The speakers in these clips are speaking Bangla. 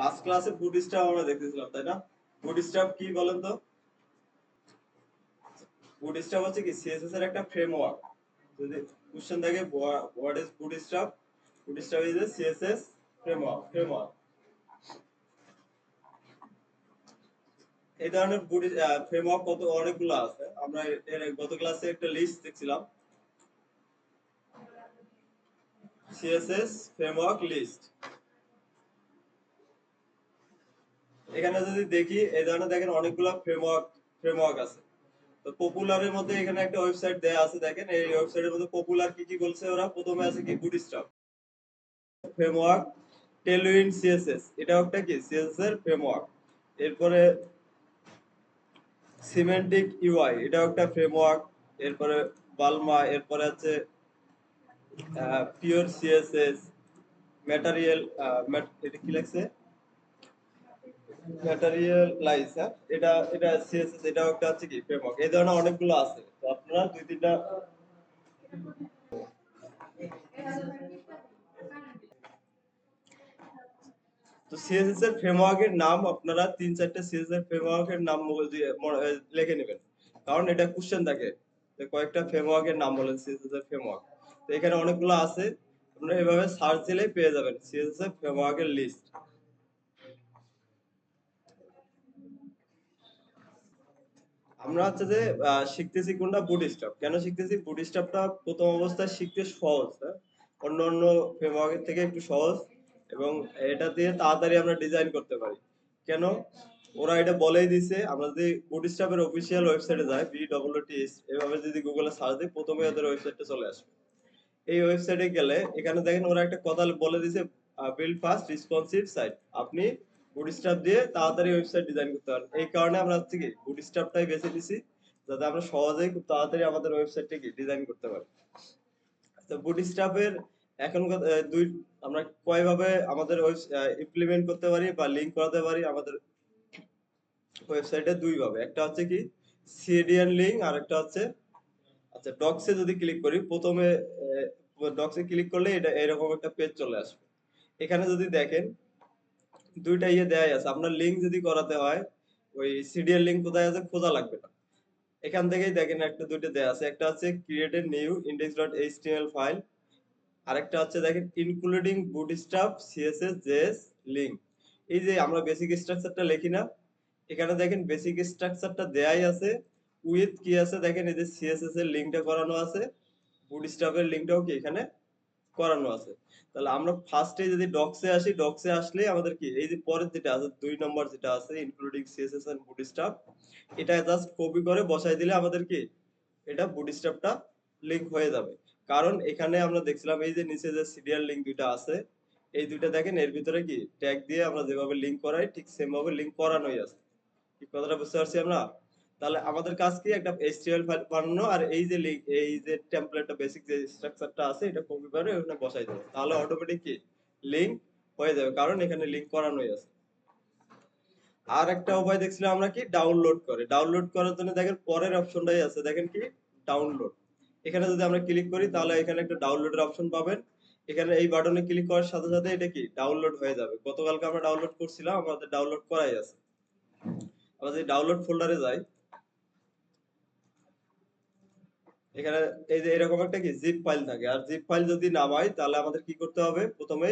লাস্ট ক্লাসে বুটস্ট্র্যাপ আমরা দেখতেছিলাম, তাই না? বুটস্ট্র্যাপ কি বলেন তো? বুটস্ট্র্যাপ হচ্ছে কি সিএসএস এর একটা ফ্রেমওয়ার্ক। যদি কোশ্চেন থাকে what is bootstrap, bootstrap is a CSS framework. এই ধরনের ফ্রেমওয়ার্ক অনেকগুলো আছে। আমরা এর গত ক্লাসে একটা লিস্ট দেখছিলাম, সিএসএস ফ্রেমওয়ার্ক লিস্ট। এখানে যদি দেখি এই ধরনের দেখেন অনেকগুলো ফ্রেমওয়ার্ক আছে। তো পপুলারের মধ্যে এখানে একটা ওয়েবসাইট দেয়া আছে, দেখেন এই ওয়েবসাইটের মধ্যে পপুলার কি কি বলছে ওরা। প্রথমে আছে কি বুটস্ট্র্যাপ ফ্রেমওয়ার্ক, টেলউইন্ড সিএসএস, এটা একটা কি সিএসএস এর ফ্রেমওয়ার্ক। এরপরে সিমেন্টিক ইউআই, এটাও একটা ফ্রেমওয়ার্ক। এরপরে বালমা, এরপরে আছে পিওর সিএসএস, ম্যাটেরিয়াল, এটা কি লাগছে, ম্যাটেরিয়াল লাইস, হ্যাঁ এটা এটা সিএসএস, এটাও একটা আছে কি ফ্রেমওয়ার্ক। এই ধরনের অনেকগুলো আছে, তো আপনারা দুই তিনটা। তো সিএসএস এর ফ্রেমওয়ার্কের নাম আপনারা তিন চারটে সিএসএস এর ফ্রেমওয়ার্কের নাম লিখে নেবেন, কারণ এটা কোশ্চেন থাকে। তো কয়েকটা ফ্রেমওয়ার্কের নাম বলেন সিএসএস এর ফ্রেমওয়ার্ক। তো এখানে অনেকগুলো আছে, আপনারা এভাবে সার্চ দিলেই পেয়ে যাবেন সিএসএস এর ফ্রেমওয়ার্কের লিস্ট। আমরা হচ্ছে যে শিখতেছি কোনটা, বুটস্ট্র্যাপ। কেন শিখতেছি? বুটস্ট্র্যাপটা প্রথম অবস্থায় শিখতে সহজ, হ্যাঁ, অন্য অন্য ফ্রেমওয়ার্কের থেকে একটু সহজ, এবং এটা দিয়ে তাড়াতাড়ি আমরা ডিজাইন করতে পারি। কেন? ওরা এটা বলেই দিছে। আমরা যদি বুটস্ট্র্যাপের অফিসিয়াল ওয়েবসাইটে যাই, BWTS এভাবে যদি গুগলে সার্চ দিই, প্রথমে ওদের ওয়েবসাইটটা চলে আসবে। এই ওয়েবসাইটে গেলে এখানে দেখেন ওরা একটা কথা বলে দিছে, বিল্ড ফাস্ট রেসপন্সিভ সাইট। আপনি বুটস্ট্র্যাপ দিয়ে তাড়াতাড়ি ওয়েবসাইট ডিজাইন করতে পারেন। এই কারণে আমরা হচ্ছে কি বুটস্ট্র্যাপটাই বেছে নিছি, যাতে আমরা সহজেই খুব তাড়াতাড়ি আমাদের ওয়েবসাইটটা কি ডিজাইন করতে পারি। তো বুটস্ট্র্যাপের এখন দুই, আমরা কয়ভাবে আমাদের ইমপ্লিমেন্ট করতে পারি বা লিংক করাতে পারি আমাদের ওয়েবসাইটে? দুই ভাবে। একটা হচ্ছে কি সিডিএন লিংক, আর একটা হচ্ছে, আচ্ছা ডক্সে যদি ক্লিক করি, প্রথমে ডক্সে ক্লিক করলে এটা এরকম একটা পেজ চলে আসবে। এখানে যদি দেখেন দুইটা দেয়াই আছে। আপনার লিংক যদি করাতে হয়, ওই সিডিএল লিংক কোথায় আছে খোঁজা লাগবে না, এখান থেকেই দেখেন একটা দুইটা দেয়া আছে। একটা হচ্ছে create a new index.html file, আরেকটা হচ্ছে দেখেন including bootstrap CSS JS link. এই যে আমরা বেসিক স্ট্রাকচারটা লিখি না, এখানে দেখেন বেসিক স্ট্রাকচারটা দেয়াই আছে। উইথ কি আছে দেখেন, এই যে সিএসএস এর লিংকটা করানো আছে, বুটস্ট্র্যাপের লিংকটাও কি এখানে করানো আছে। তাহলে আমরা ফার্স্টে যদি ডক্সে আসি, ডক্সে আসলে আমাদের কি এই যে পরের যেটা আছে 2 নম্বর যেটা আছে ইনক্লুডিং সিএসএস এন্ড বুটস্ট্র্যাপ, এটা জাস্ট কপি করে বসাই দিলে আমাদের কি এটা বুটস্ট্র্যাপটা লিংক হয়ে যাবে। কারণ এখানে আমরা দেখছিলাম এই যে নিচে যে সিরিয়াল লিংক দুইটা আছে, এই দুইটা দেখেন এর ভিতরে কি ট্যাগ দিয়ে আমরা যেভাবে লিংক করাই ঠিক সেম ভাবে লিংক করানোই আছে। কি কথাটা বুঝতে পারছি আমরা? তাহলে আমাদের কাজ কি একটা HTML ফাইল বানানো, আর এই যে লিংক, এই যে টেমপ্লেটটা বেসিক যে স্ট্রাকচারটা আছে এটা কপি করে ওখানে বসাই দেবো, তাহলে অটোমেটিক কি লিংক হয়ে যাবে, কারণ এখানে লিংক করানোই আছে। আর একটা উপায় দেখছিলাম আমরা কি ডাউনলোড করে, ডাউনলোড করার জন্য দেখেন পরের অপশনটাই আছে, দেখেন কি ডাউনলোড। এখানে যদি আমরা ক্লিক করি তাহলে এখানে একটা ডাউনলোডের অপশন পাবেন। এখানে এই বাটনে ক্লিক করার সাথে সাথে এটা কি ডাউনলোড হয়ে যাবে। গতকালকে আমরা ডাউনলোড করছিলাম, আমাদের ডাউনলোড করাই আছে। আমরা যদি ডাউনলোড ফোল্ডারে যাই, এখানে এই যে এরকম একটা কি জিপ ফাইল থাকে, আর জিপ ফাইল যদি নামাই তাহলে আমাদের কি করতে হবে, প্রথমে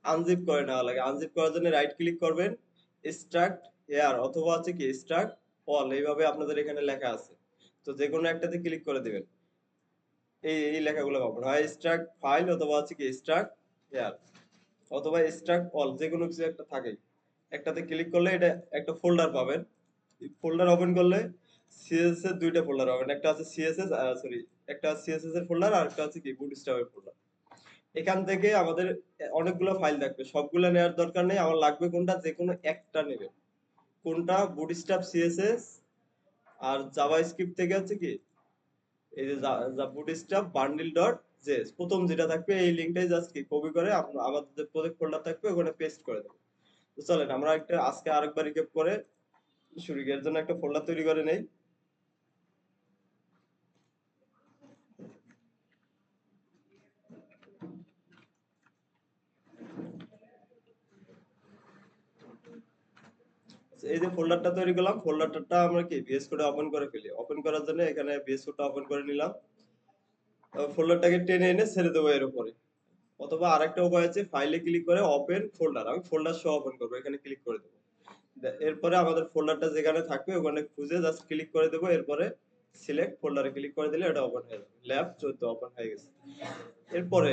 আনজিপ করে নেওয়া লাগে। আনজিপ করার জন্য রাইট ক্লিক করবেন, এক্সট্রাক্ট এয়ার, অথবা হচ্ছে কি এক্সট্রাক্ট অল, এইভাবে আপনাদের এখানে লেখা আছে। তো যে কোনো একটাতে ক্লিক করে দিবেন, এই এই লেখাগুলো পাবেন, হয় এক্সট্রাক্ট ফাইল অথবা হচ্ছে কি এক্সট্রাক্ট এয়ার অথবা এক্সট্রাক্ট অল, যে কোনো কিছু একটা থাকেই। একটাতে ক্লিক করলে এটা একটা ফোল্ডার পাবেন। ফোল্ডার ওপেন করলে সিএসএস এর দুইটা ফোল্ডার পাবেন, একটা আছে সিএসএস, সরি, একটা সিএসএস এর ফোল্ডার আর একটা আছে কি বুটস্ট্র্যাপ এর ফোল্ডার। এখান থেকে আমাদের অনেকগুলো ফাইল থাকবে, সবগুলো নেওয়ার দরকার নেই। আমার লাগবে কোনটা, যে কোনো একটা নেবেন। কোনটা? বুটস্ট্র্যাপ সিএসএস আর জাভাস্ক্রিপ্ট থেকে হচ্ছে কি এই যে বুটস্ট্র্যাপ বান্ডেল ডট জেএস, প্রথম যেটা থাকবে এই লিংকটাই জাস্ট কি কপি করে আমাদের যে প্রজেক্ট ফোল্ডার থাকবে ওখানে পেস্ট করে দেবো। তো চলেন আমরা একটা আজকে আরেকবার রিক্যাপ করে শুরু করি। এর জন্য একটা ফোল্ডার তৈরি করে নেই। এই যে ফোল্ডারটা তৈরি করলাম, ফোল্ডারটা আমরা কি ভিএস কোডে ওপেন করে ফেলি। ওপেন করার জন্য এখানে ভিএস কোডটা ওপেন করে নিলাম। ফোল্ডারটাকে টেনে এনে ছেড়ে দেবো এর উপরে। অথবা আরেকটা উপায় আছে, ফাইলে ক্লিক করে ওপেন ফোল্ডার, আমি ফোল্ডার সহ ওপেন করবো, এখানে ক্লিক করে দেবো। এরপরে আমাদের ফোল্ডারটা যেখানে থাকবে ওখানে খুঁজে জাস্ট ক্লিক করে দেবো। এরপরে সিলেক্ট ফোল্ডারে ক্লিক করে দিলে এটা ওপেন হয়ে যাবে। ল্যাব 14 ওপেন হয়ে গেছে। এরপরে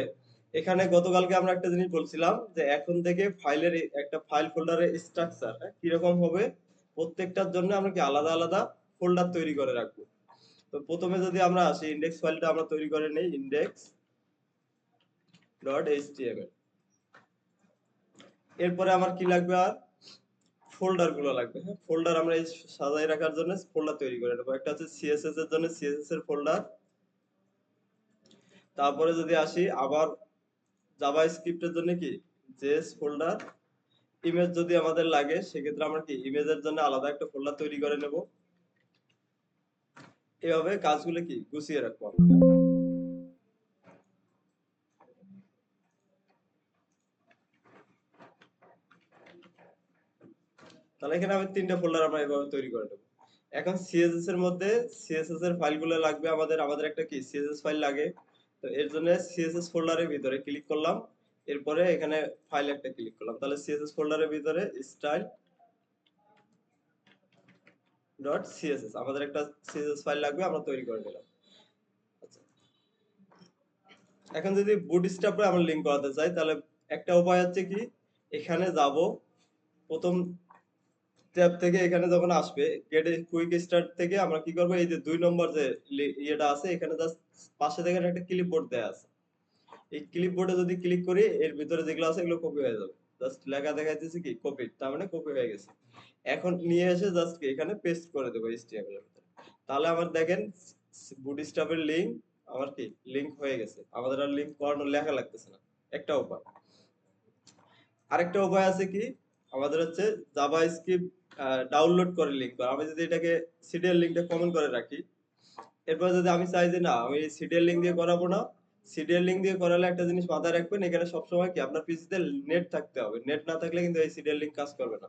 এখানে গতকালকে আমরা একটা জিনিস বলছিলাম যে এখন থেকে ফাইলের একটা ফাইল ফোল্ডারের স্ট্রাকচার কিরকম হবে, প্রত্যেকটার জন্য আমরা কি আলাদা আলাদা ফোল্ডার তৈরি করে রাখবো। তো প্রথমে যদি আমরা আসি, ইন্ডেক্স ফাইলটা আমরা তৈরি করে নেই, ইন্ডেক্স ডট এইচটিএমএল। এরপরে আমার কি লাগবে, আর ফোল্ডার গুলো লাগবে। হ্যাঁ, ফোল্ডার আমরা এই সাজাই রাখার জন্য ফোল্ডার তৈরি করে নেবো। একটা হচ্ছে সিএসএস এর জন্য সিএসএস এর ফোল্ডার। তারপরে যদি আসি আবার জাভা স্ক্রিপ্টের জন্য কি জেএস ফোল্ডার। ইমেজ যদি আমাদের লাগে সেক্ষেত্রে আমরা কি ইমেজের জন্য আলাদা একটা ফোল্ডার তৈরি করে নেব। এভাবে কাজগুলো কি গুছিয়ে রাখবো আমরা। তাহলে এখানে আমি 3টা ফোল্ডার আমরা এভাবে তৈরি করে নেব। এখন সিএসএস এর মধ্যে সিএসএস এর ফাইলগুলো লাগবে আমাদের। আমাদের একটা কি সিএসএস ফাইল লাগে। তো এর জন্য সিএসএস ফোল্ডারের ভিতরে ক্লিক করলাম। এরপরে এখানে ফাইল একটা ক্লিক করলাম। তাহলে সিএসএস ফোল্ডারের ভিতরে স্টাইল ডট সিএসএস আমাদের একটা সিএসএস ফাইল লাগবে, আমরা তৈরি করে নিলাম। আচ্ছা, এখন যদি বুটস্ট্র্যাপে আমরা লিংক করাতে চাই তাহলে একটা উপায় হচ্ছে কি, এখানে যাব, প্রথম ট্যাব থেকে এখানে যখন আসবে গেট কুইক স্টার্ট থেকে আমরা কি করব, এই যে 2 নম্বর যে ইয়েটা আছে এখানে জাস্ট পাশে দেখেন একটা ক্লিপবোর্ড দেয়া আছে। এই ক্লিপবোর্ডে যদি ক্লিক করি এর ভিতরে যেগুলো আছে এগুলো কপি হয়ে যাবে। জাস্ট লেখা দেখাইতেছে কি কপি, তার মানে কপি হয়ে গেছে। এখন নিয়ে এসে জাস্ট কি এখানে পেস্ট করে দেবো এইচটিএমএল এর ভিতরে। তাহলে আমার দেখেন বুটস্ট্র্যাপের লিংক আমার কি লিংক হয়ে গেছে। আমাদের আর লিংক করানোর লেখা লাগতেছে না। একটা উপায়। আরেকটা উপায় আছে কি, আমাদের হচ্ছে জাভা স্ক্রিপ্ট ডাউনলোড করে লিংক করা। আমি যদি এটাকে সিডিএল লিংকটা কমন করে রাখি, এরপর যদি আমি চাই যে না আমি সিডিএল লিংক দিয়ে করাবো না, সিডিএল লিংক দিয়ে করালে একটা জিনিস মাথায় রাখবেন, এখানে সবসময় কি আপনার পিসিতে নেট থাকতে হবে। নেট না থাকলে কিন্তু এই সিডিএল লিংক কাজ করবে না।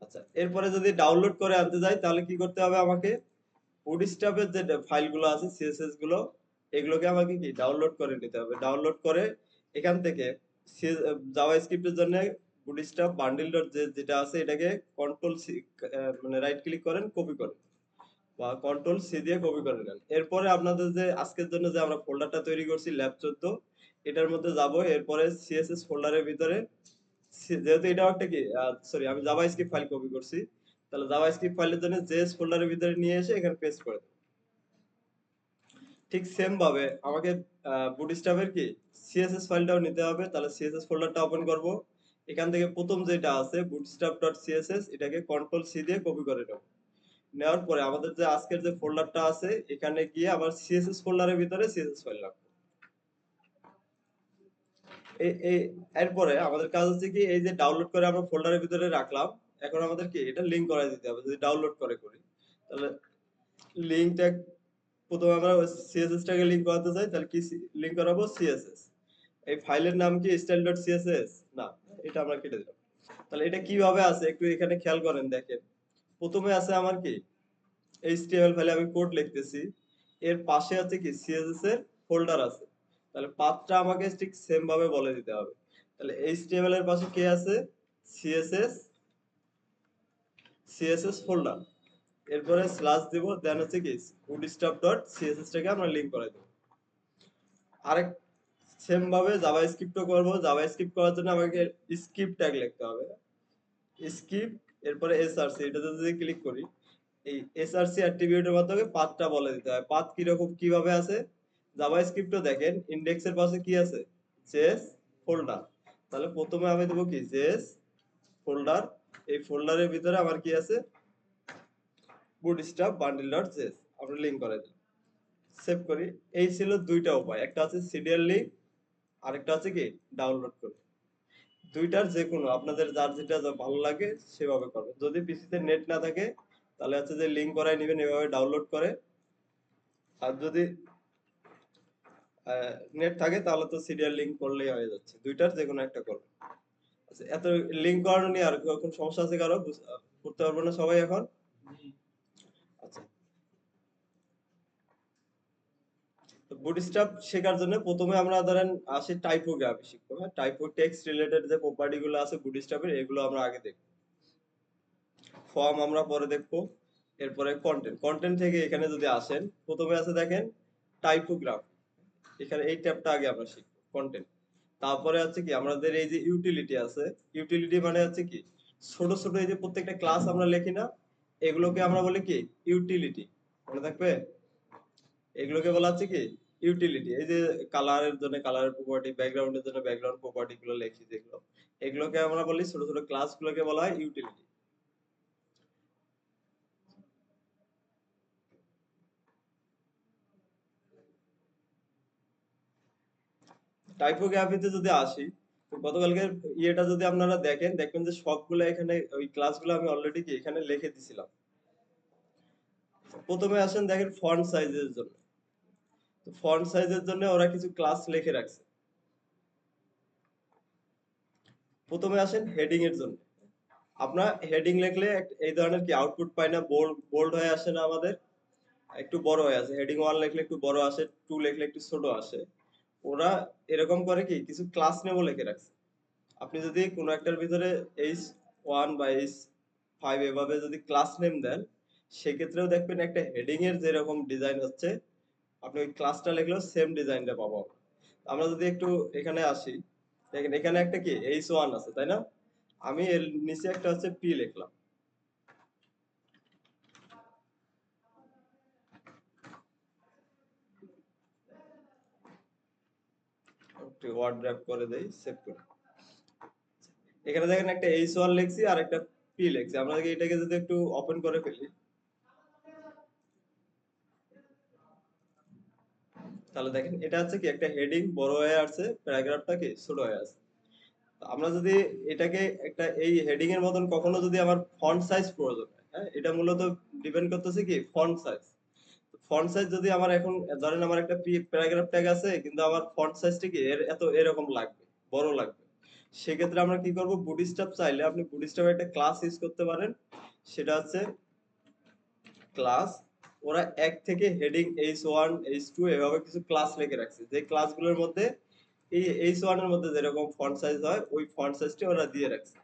আচ্ছা, এরপরে যদি ডাউনলোড করে আনতে যাই তাহলে কি করতে হবে, আমাকে বুটস্ট্র্যাপের যে ফাইলগুলো আছে সিএসএস গুলো এগুলোকে আমাকে কি ডাউনলোড করে নিতে হবে। ডাউনলোড করে এখান থেকে জাভা স্ক্রিপ্টের জন্য বুটস্ট্র্যাপ বান্ডিল ডট যেটা আছে এটাকে কন্ট্রোল সি মানে রাইট ক্লিক করেন, কপি করেন বা কন্ট্রোল সি দিয়ে কপি করে নেন। এরপরে আপনাদের যে আজকের জন্য যে আমরা ফোল্ডারটা তৈরি করছি ল্যাব 14, এটার মধ্যে যাব। এরপরে সিএসএস ফোল্ডারের ভিতরে যেহেতু এটাও একটা কি সরি আমি জাভা স্ক্রিপ্ট ফাইল কপি করছি, তাহলে জাভা স্ক্রিপ্ট ফাইলের জন্য জেএস ফোল্ডারের ভিতরে নিয়ে এসে এখানে পেস্ট করে দেব। ঠিক সেম ভাবে আমাকে বুটস্ট্র্যাপের কি সিএসএস ফাইলটাও নিতে হবে। তাহলে সিএসএস ফোল্ডারটা ওপেন করব। এখান থেকে প্রথম যেটা আছে bootstrap.css এটাকে কন্ট্রোল সি দিয়ে কপি করে নেব। নেওয়ার পরে আমাদের যে আজকের যে ফোল্ডারটা আছে এখানে গিয়ে আবার সিএসএস ফোল্ডারের ভিতরে সিএসএস ফাইল রাখবো। এই এরপরে আমাদের কাজ হচ্ছে কি, এই যে ডাউনলোড করে আমরা ফোল্ডারের ভিতরে রাখলাম, এখন আমাদের কি এটা লিংক করে দিতে হবে। যদি ডাউনলোড করে করি তাহলে লিংকটা প্রথমে আমরা সিএসএস টাকে লিংক করাতে চাই, তাহলে কি লিংক করাবো সিএসএস। এই ফাইলের নাম কি style.css না, এটা আমরা কেটে দিলাম। তাহলে এটা কিভাবে আছে একটু এখানে খেয়াল করেন, দেখেন প্রথমে আছে আমার কি এইচটিএমএল ফাইলে আমি কোড লিখতেছি, এর পাশে আছে কি সিএসএস এর ফোল্ডার আছে। তাহলে পাথটা আমাকে ঠিক সেম ভাবে বলে দিতে হবে। তাহলে এইচটিএমএল এর পাশে কি আছে, সিএসএস, সিএসএস ফোল্ডার। এরপরে স্ল্যাশ দিব, দেন হচ্ছে কি bootstrap.css টাকে আমরা লিংক করে দেব। আরেক সেম ভাবে জাভা স্ক্রিপ্টও করব। জাভা স্ক্রিপ্ট করার জন্য আমাকে স্ক্রিপ্ট ট্যাগ লিখতে হবে। স্ক্রিপ্ট এরপরে এসআরসি, এটাতে যদি ক্লিক করি এই এসআরসি অ্যাট্রিবিউটের মাধ্যমে পাথটা বলে দিতে হয়। পাথ কিরকম কিভাবে আছে, জাভা স্ক্রিপ্টও দেখেন ইন্ডেক্সের পাশে কি আছে জেএস ফোল্ডার। তাহলে প্রথমে আমি দেবো কি জেএস ফোল্ডার। এই ফোল্ডারের ভিতরে আমার কি আছে বুটস্ট্র্যাপ বান্ডেল ডট জেএস, আমরা লিংক করে দিই, সেভ করি। এই ছিল 2টা উপায়, একটা আছে সিরিয়াল লিংক, আরেকটা আছে কি ডাউনলোড করে। 2টার যে কোনো আপনাদের যার যেটা ভালো লাগে সেভাবে করবেন। যদি পিসিতে নেট না থাকে তাহলে হচ্ছে যে লিংক করাই নেবেন এভাবে ডাউনলোড করে। আর যদি নেট থাকে তাহলে তো সিরিয়াল লিংক করলেই হয়ে যাচ্ছে। 2টার যে কোনো একটা করবেন। আচ্ছা, এত লিংক করানো নিয়ে আর কোনো সমস্যা আছে কারো করতে পারবো না সবাই এখন? আচ্ছা, তো বুটস্ট্র্যাপ শেখার জন্য প্রথমে আমরা ধরেন আসি টাইপোগ্রাফি শিখবো। হ্যাঁ, টাইপো টেক্সট রিলেটেড যে প্রপার্টি গুলো আছে বুটস্ট্র্যাপের, এগুলো আমরা আগে দেখবো। ফর্ম আমরা পরে দেখবো। এরপরে কন্টেন্ট, কন্টেন্ট থেকে এখানে যদি আসেন, প্রথমে আছে দেখেন টাইপোগ্রাফ। এখানে এই ট্যাবটা আগে আমরা শিখবো, কন্টেন্ট। তারপরে হচ্ছে কি আমাদের এই যে ইউটিলিটি আছে, ইউটিলিটি মানে হচ্ছে কি ছোট ছোট এই যে প্রত্যেকটা ক্লাস আমরা লিখি না, এগুলোকে আমরা বলি কি ইউটিলিটি। মনে থাকবে? এগুলোকে বলা হচ্ছে কি ইউটিলিটি। এই যে কালারের জন্য কালারের প্রপার্টি, ব্যাকগ্রাউন্ডের জন্য ব্যাকগ্রাউন্ড প্রপার্টি গুলো লিখি যেগুলো, এগুলোকে আমরা বলি, ছোট ছোট ক্লাস গুলোকে বলা হয় ইউটিলিটি। টাইপোগ্রাফিতে যদি আসি, তো গতকালকে ইয়েটা যদি আপনারা দেখেন, দেখবেন যে সবগুলো এখানে ওই ক্লাসগুলো আমি অলরেডি কি এখানে লিখে দিছিলাম। প্রথমে আসেন দেখেন ফন্ট সাইজের জন্য। তো ফন্ট সাইজের জন্য ওরা কিছু ক্লাস লিখে রাখছে। প্রথমে আসেন হেডিং এর জন্য। আপনার হেডিং লিখলে এই ধরনের কি আউটপুট পাই না, বোল্ড বোল্ড হয়ে আসে না আমাদের, একটু বড় হয়ে আসে। হেডিং 1 লিখলে একটু বড় আসে, 2 লিখলে একটু ছোট আসে। ওরা এরকম করে কি কিছু ক্লাস নেমও লিখে রাখছে। আপনি যদি কোনো একটার ভিতরে H1 বা H5 এভাবে যদি ক্লাস নেম দেন, সেক্ষেত্রেও দেখবেন একটা হেডিং এর যেরকম ডিজাইন হচ্ছে, আপনি ওই ক্লাসটা লিখলেও সেম ডিজাইনটা পাবো। আমরা যদি একটু এখানে আসি, দেখেন এখানে একটা কি H1 আছে, তাই না? আমি এর নিচে একটা হচ্ছে P লিখলাম, একটু ওয়ার্ড ড্র্যাগ করে দেই, সেভ করি। এখানে দেখেন একটা H1 লিখছি আর একটা P লিখছি। আমরা এটাকে যদি একটু ওপেন করে ফেলি, তাহলে দেখেন এটা হচ্ছে কি একটা হেডিং বড় হয়ে আছে, প্যারাগ্রাফটা কি ছোট হয়ে আছে। আমরা যদি এটাকে একটা এই হেডিং এর মতন কখনো যদি আমার ফন্ট সাইজ প্রয়োজন হয়, হ্যাঁ, এটা মূলত ডিপেন্ড করতেছে কি ফন্ট সাইজ। ফন্ট সাইজ যদি আমার এখন ধরেন আমার একটা প্যারাগ্রাফ ট্যাগ আছে, কিন্তু আমার ফন্ট সাইজটা কি এর এত এরকম লাগবে, বড় লাগবে। সেক্ষেত্রে আমরা কি করব, বুটস্ট্র্যাপ চাইলে আপনি বুটস্ট্র্যাপ একটা ক্লাস ইউজ করতে পারেন। সেটা হচ্ছে ক্লাস। ওরা এক থেকে হেডিং H1 H2 এভাবে কিছু ক্লাস লিখে রাখছে, যে ক্লাসগুলোর মধ্যে এই H1 এর মধ্যে যেরকম ফন্ট সাইজ হয় ওই ফন্ট সাইজটি ওরা দিয়ে রাখছে।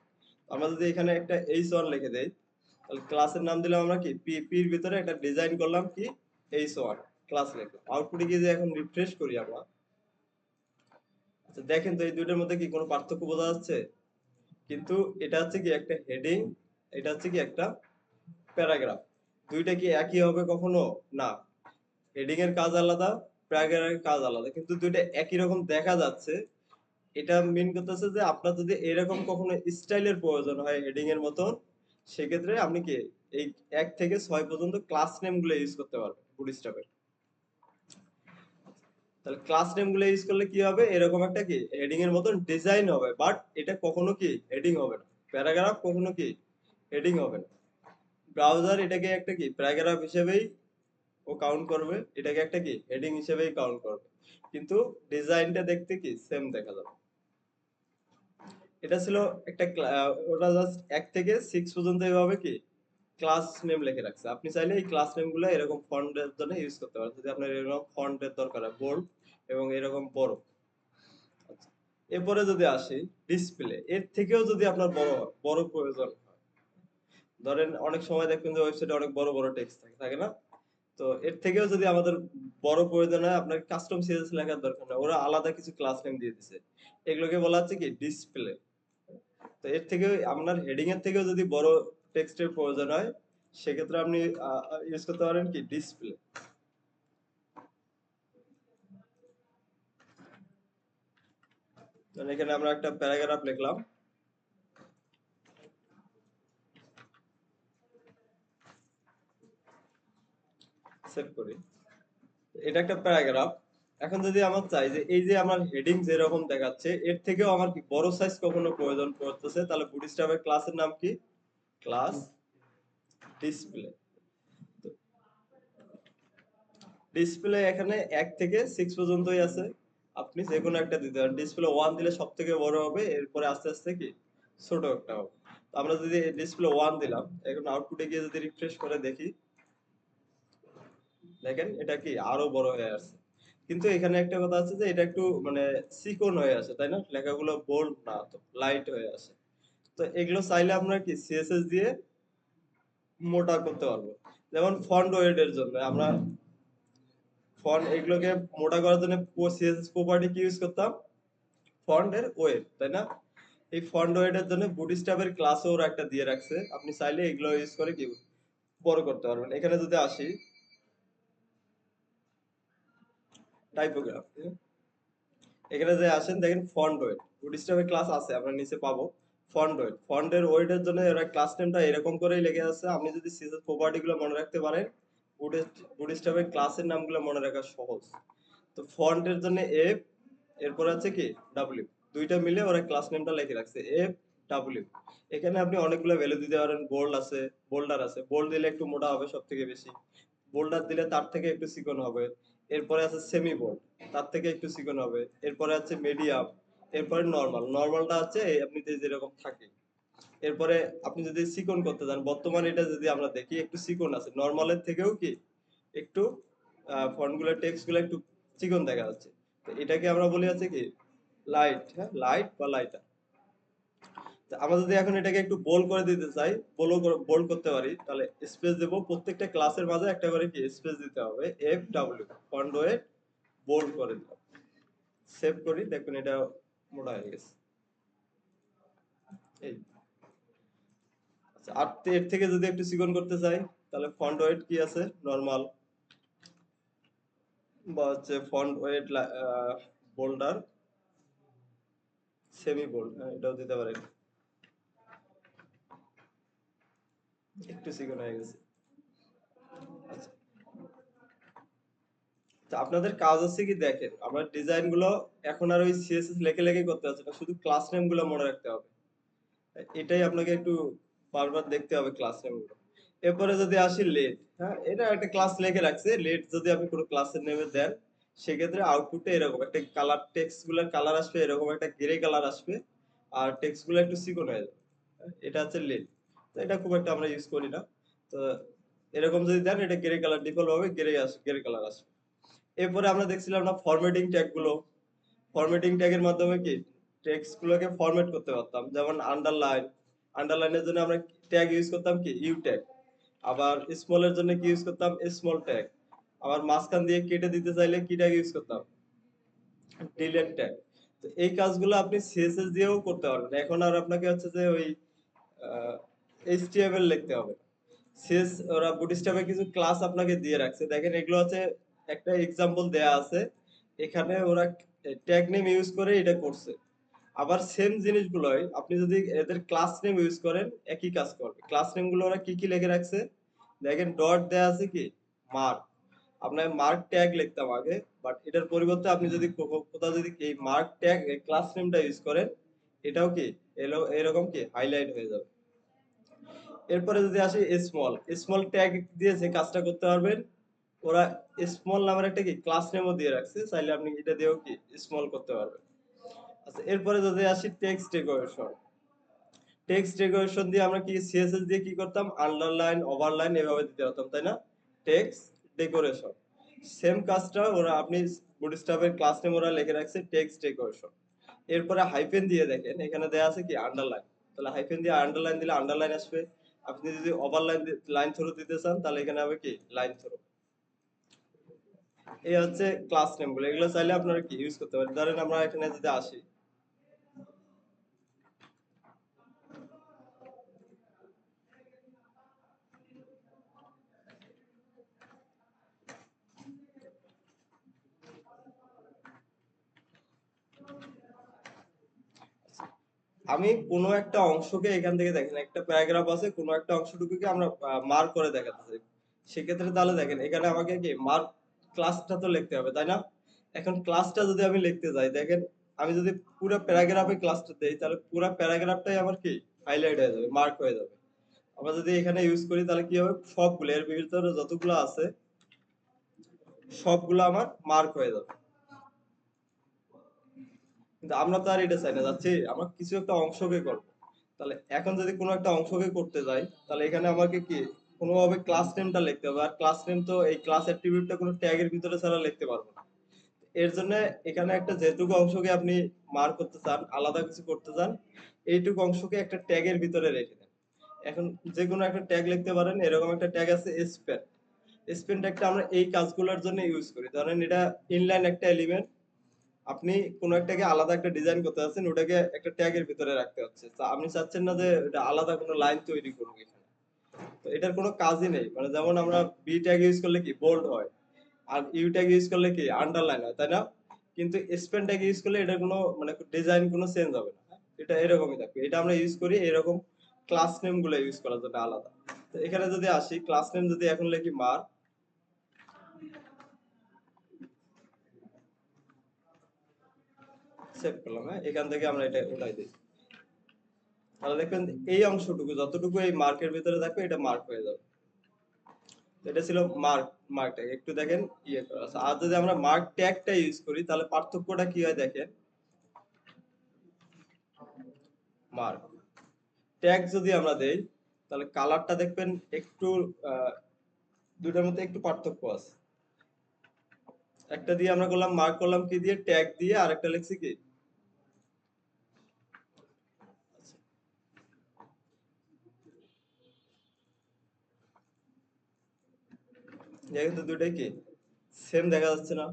আমরা যদি এখানে একটা H1 লিখে দেই, তাহলে ক্লাসের নাম দিলাম আমরা কি পির ভিতরে একটা ডিজাইন করলাম কি H1 ক্লাস লিখলাম। আউটপুটে গিয়ে যে এখন রিফ্রেশ করি আমরা, আচ্ছা দেখেন তো এই দুইটার মধ্যে কি কোনো পার্থক্য বোঝা যাচ্ছে? কিন্তু এটা হচ্ছে কি একটা হেডিং, এটা হচ্ছে কি একটা প্যারাগ্রাফ। দুইটা কি একই হবে কখনো? না। হেডিং এর কাজ আলাদা, প্যারাগ্রাফের কাজ আলাদা, কিন্তু দুইটা একই রকম দেখা যাচ্ছে। এটা মিন করতেছে যে আপনার যদি এরকম কখনো স্টাইলের প্রয়োজন হয় হেডিং এর মতন, সেক্ষেত্রে আপনি কি এই 1 থেকে 6 পর্যন্ত ক্লাস নেম গুলো ইউজ করতে পারবেন বুটস্ট্র্যাপে। তাহলে ক্লাস নেম গুলো ইউজ করলে কি হবে, এরকম একটা কি হেডিং এর মতন ডিজাইন হবে, বাট এটা কখনো কি হেডিং হবে না। প্যারাগ্রাফ কখনো কি হেডিং হবে না। ব্রাউজার এটাকে একটা কি প্যারাগ্রাফ হিসেবেই ও কাউন্ট করবে, এটাকে একটা কি হেডিং হিসেবেই কাউন্ট করবে, কিন্তু ডিজাইনটা দেখতে কি সেম দেখা যাবে। এটা ছিল একটা ওটা জাস্ট 1 থেকে 6 পর্যন্ত এভাবে কি ক্লাস নেম লিখে রাখছে। আপনি চাইলে এই ক্লাস নেম গুলো এরকম ফন্টের জন্য ইউজ করতে পারেন, যদি আপনার এরকম ফন্টের দরকার হয় বোল্ড এবং এরকম বড়। আচ্ছা, এরপরে যদি আসি ডিসপ্লে, এর থেকেও যদি আপনার বড় হয়, বড় প্রয়োজন হয়, ধরেন অনেক সময় দেখবেন যে ওয়েবসাইটে অনেক বড় বড় টেক্সট থাকে, থাকে না? তো এর থেকেও যদি আমাদের বড় প্রয়োজন হয়, আপনার কাস্টম সিএসএস লেখার দরকার নেই, ওরা আলাদা কিছু ক্লাস নেম দিয়ে দিছে, এগুলোকে বলা হচ্ছে কি ডিসপ্লে। তো এর থেকে আপনার হেডিং এর থেকেও যদি বড় টেক্সটের প্রয়োজন হয়, সেক্ষেত্রে আপনি ইউজ করতে পারেন কি ডিসপ্লে। এখানে আমরা একটা প্যারাগ্রাফ লিখলাম, সেভ করি। এটা একটা প্যারাগ্রাফ। এখন যদি আমার চাই যে এই যে আমার হেডিং যেরকম দেখাচ্ছে, এর থেকেও আমার কি বড় সাইজ কখনো প্রয়োজন পড়তেছে, তাহলে বুটস্ট্র্যাপের ক্লাসের নাম কি ক্লাস ডিসপ্লে। ডিসপ্লে এখানে 1 থেকে 6 পর্যন্তই আছে, আপনি যে কোনো একটা দিতে পারেন। ডিসপ্লে 1 দিলে সব থেকে বড় হবে, এরপরে আস্তে আস্তে কি ছোট একটা হবে। আমরা যদি ডিসপ্লে 1 দিলাম, এখন আউটপুটে গিয়ে যদি রিফ্রেশ করে দেখি, দেখেন এটা কি আরো বড় হয়ে আসছে। কিন্তু এখানে একটা কথা আছে যে এটা একটু মানে চিকন হয়ে আসে, তাই না? লেখাগুলো বোল্ড না, তো লাইট হয়ে আসে। তো এগুলো চাইলে আমরা কি সিএসএস দিয়ে মোটা করতে পারবো। যেমন ফন্ট ওয়েট এর জন্য আমরা ফন্ট এগুলোকে মোটা করার জন্য সিএসএস প্রপার্টি কি ইউজ করতাম? ফন্ট এর ওয়েট, তাই না? এই ফন্ট ওয়েট এর জন্য বুটস্ট্র্যাপের ক্লাসও ওরা একটা দিয়ে রাখছে, আপনি চাইলে এগুলো ইউজ করে কি বড় করতে পারবেন। এখানে যদি আসি টাইপোগ্রাফি, এখানে যে আসেন দেখেন ফন্ট ওয়েট বুটস্ট্র্যাপের ক্লাস আছে, আমরা নিচে পাবো ফন্ট ওয়েট। ফন্টের ওয়েটের জন্য এরা ক্লাস নেমটা এরকম করেই লেগে আছে। আপনি যদি সিএসএস প্রপার্টি গুলো মনে রাখতে পারেন, বুটস্ট্র্যাপের ক্লাসের নামগুলো মনে রাখা সহজ। তো ফন্টের জন্য এফ, এরপর আছে কি ডাব্লিউ, দুইটা মিলে ওরা ক্লাস নেমটা লিখে রাখছে এফ ডাব্লিউ। এখানে আপনি অনেকগুলো ভ্যালু দিতে পারেন, বোল্ড আছে, বোল্ডার আছে। বোল্ড দিলে একটু মোটা হবে সব থেকে বেশি, বোল্ডার দিলে তার থেকে একটু চিকন হবে। এরপরে আছে সেমি বোল্ড, তার থেকে একটু চিকন হবে। এরপরে আছে মিডিয়াম, এরপরে নরমাল। নরমালটা আছে আপনি যেরকম থাকে। এরপরে আপনি যদি চিকন করতে চান, বর্তমানে এটা যদি আমরা দেখি একটু চিকন আছে, নরমালের থেকেও কি একটু ফন্ট গুলো টেক্সট গুলো একটু চিকন দেখা যাচ্ছে। তো এটাকে আমরা বলি আছে কি লাইট, হ্যাঁ লাইট বা লাইটার। আমরা যদি এখন এটাকে একটু বোল্ড করে দিতে চাই, বোল্ড করতে পারি, তাহলে স্পেস দেব। প্রত্যেকটা ক্লাসের মাঝে একটা করে কি স্পেস দিতে হবে, F W, font weight bold করে দিলাম। সেভ করি, দেখুন এটা মোটা হয়ে গেছে। এই আচ্ছা, আর এর থেকে যদি একটু চিকন করতে চাই, তাহলে ফন্ট ওয়েট কি আছে নরমাল, বা হচ্ছে font weight bolder, semi bold, এটাও দিতে পারেন। একটু চিকন হয়ে গেছে। আচ্ছা, তো আপনাদের কাজ হচ্ছে কি দেখেন, আমরা ডিজাইন গুলো এখন আর ওই সিএসএস লেখে লেখে করতে হচ্ছে না, শুধু ক্লাস নেম গুলো মনে রাখতে হবে। এটাই আপনাকে একটু বারবার দেখতে হবে ক্লাস নেম গুলো। এরপরে যদি আসি লেট, হ্যাঁ এটা একটা ক্লাস লিখে রাখছে। লেট যদি আপনি কোনো ক্লাসের নেমে দেন, সেক্ষেত্রে আউটপুটে এরকম একটা কালার, টেক্সট গুলার কালার আসবে, এরকম একটা গ্রে কালার আসবে, আর টেক্সট গুলো একটু চিকন হয়ে যাবে। এটা হচ্ছে লেট। তো এটা খুব একটা আমরা ইউজ করি না। তো এরকম যদি দেন, এটা গ্রে কালার ডিফল্ট ভাবে গ্রে কালার আসবে। এরপরে আমরা দেখছিলাম না ফরম্যাটিং ট্যাগ গুলো। ফরম্যাটিং ট্যাগের মাধ্যমে কি টেক্সট গুলোকে ফরম্যাট করতে পারতাম। যেমন আন্ডারলাইন, আন্ডারলাইনের জন্য আমরা ট্যাগ ইউজ করতাম কি ইউ ট্যাগ। আবার স্মলের জন্য কি ইউজ করতাম স্মল ট্যাগ। আবার মাঝখান দিয়ে কেটে দিতে চাইলে কি ট্যাগ ইউজ করতাম ডিলিট ট্যাগ। তো এই কাজগুলো আপনি সিএসএস দিয়েও করতে পারবেন। এখন আর আপনাকে হচ্ছে যে ওই এইচটিএমএল লিখতে হবে। সিএস ওরা বুটস্ট্র্যাপে কিছু ক্লাস আপনাকে দিয়ে রাখছে, দেখেন এগুলো হচ্ছে একটা এক্সাম্পল দেয়া আছে। এখানে ওরা ট্যাগ নেম ইউজ করে এটা করছে। আবার সেম জিনিসগুলোই আপনি যদি এদের ক্লাস নেম ইউজ করেন, একই কাজ করবে। ক্লাস নেম গুলো ওরা কি কি লিখে রাখছে, দেখেন ডট দেয়া আছে কি মার্ক। আপনার মার্ক ট্যাগ লিখতাম আগে, বাট এটার পরিবর্তে আপনি যদি কোথাও যদি এই মার্ক ট্যাগ ক্লাস নেমটা ইউজ করেন, এটাও কি এরকম কি হাইলাইট হয়ে যাবে। এরপরে যদি আসি স্মল, স্মল ট্যাগ দিয়ে যে কাজটা করতে পারবেন, ওরা স্মল নামের একটা কি ক্লাস নেমও দিয়ে রাখছে, চাইলে আপনি এটা দিয়েও কি স্মল করতে পারবেন। আচ্ছা, এরপরে যদি আসি টেক্সট ডেকোরেশন। টেক্সট ডেকোরেশন দিয়ে আমরা কি সিএসএস দিয়ে কি করতাম, আন্ডারলাইন ওভারলাইন এভাবে দিতে পারতাম, তাই না? টেক্সট ডেকোরেশন সেম কাজটা ওরা আপনি বুটস্ট্র্যাপের ক্লাস নেম ওরা লিখে রাখছে টেক্সট ডেকোরেশন। এরপরে হাইফেন দিয়ে দেখেন এখানে দেয়া আছে কি আন্ডারলাইন, তাহলে হাইফেন দিয়ে আন্ডারলাইন দিলে আন্ডারলাইন আসবে। আপনি যদি ওভারলাইন লাইন থ্রু দিতে চান, তাহলে এখানে হবে কি লাইন থ্রু। এই হচ্ছে ক্লাস নেম গুলো, এগুলো চাইলে আপনারা কি ইউজ করতে পারেন। ধরেন আমরা এখানে যদি আসি, আমি কোনো একটা অংশকে এখান থেকে দেখেন একটা প্যারাগ্রাফ আছে, কোনো একটা অংশটুকুকে আমরা মার্ক করে দেখাতে চাই, সেক্ষেত্রে তাহলে দেখেন এখানে আমাকে কি মার্ক ক্লাসটা তো লিখতে হবে, তাই না? এখন ক্লাসটা যদি আমি লিখতে যাই, দেখেন আমি যদি পুরো প্যারাগ্রাফে ক্লাসটা দেই, তাহলে পুরো প্যারাগ্রাফটাই আমার কি হাইলাইট হয়ে যাবে, মার্ক হয়ে যাবে। আমরা যদি এখানে ইউজ করি, তাহলে কি হবে, সবগুলো এর ভিতরে যতগুলো আছে সবগুলো আমার মার্ক হয়ে যাবে। কিন্তু আমরা তো আর এটা চাই না, যাচ্ছি আমরা কিছু একটা অংশকে করবো। তাহলে এখন যদি কোনো একটা অংশকে করতে যাই, তাহলে এখানে আমাকে কি কোনোভাবে ক্লাস নেমটা লিখতে হবে, আর ক্লাস নেম তো এই ক্লাস অ্যাট্রিবিউটটা কোনো ট্যাগের ভিতরে ছাড়া লিখতে পারবো না। এর জন্য এখানে একটা যেটুকু অংশকে আপনি মার্ক করতে চান, আলাদা কিছু করতে চান, এইটুকু অংশকে একটা ট্যাগের ভিতরে রেখে দেন। এখন যে কোনো একটা ট্যাগ লিখতে পারেন, এরকম একটা ট্যাগ আছে স্পেন। স্পেন ট্যাগটা আমরা এই কাজগুলোর জন্য ইউজ করি। ধরেন এটা ইনলাইন একটা এলিমেন্ট, আপনি কোনো একটাকে আলাদা একটা ডিজাইন করতে যাচ্ছেন, ওটাকে একটা ট্যাগের ভিতরে রাখতে হচ্ছে, তা আপনি চাচ্ছেন না যে এটা আলাদা কোনো লাইন তৈরি করুক এখানে। তো এটার কোনো কাজই নেই। মানে যেমন আমরা বি ট্যাগ ইউজ করলে কি বোল্ড হয়, আর ইউ ট্যাগ ইউজ করলে কি আন্ডারলাইন হয়, তাই না? কিন্তু স্পেন ট্যাগ ইউজ করলে এটার কোনো মানে ডিজাইন কোনো চেঞ্জ হবে না, হ্যাঁ? এটা এরকমই থাকবে। এটা আমরা ইউজ করি এরকম ক্লাস নেম গুলো ইউজ করার জন্য আলাদা। তো এখানে যদি আসি, ক্লাস নেম যদি এখন লিখি মার, সেভ করলাম, হ্যাঁ, এখান থেকে আমরা এটা উঠাই দিই, তাহলে দেখবেন এই অংশটুকু যতটুকু এই মার্কের ভিতরে থাকবে এটা মার্ক হয়ে যাবে। এটা ছিল মার্ক, মার্ক ট্যাগ। একটু দেখেন ইয়ে করা আছে। আর যদি আমরা মার্ক ট্যাগটা ইউজ করি তাহলে পার্থক্যটা কি হয় দেখেন। মার্ক ট্যাগ যদি আমরা দেই তাহলে কালারটা দেখবেন একটু আহ, দুইটার মধ্যে একটু পার্থক্য আছে। একটা দিয়ে আমরা করলাম মার্ক, করলাম কি দিয়ে, ট্যাগ দিয়ে, আর একটা লিখছি কি। কিন্তু দুইটাই কি সেম দেখা যাচ্ছে না?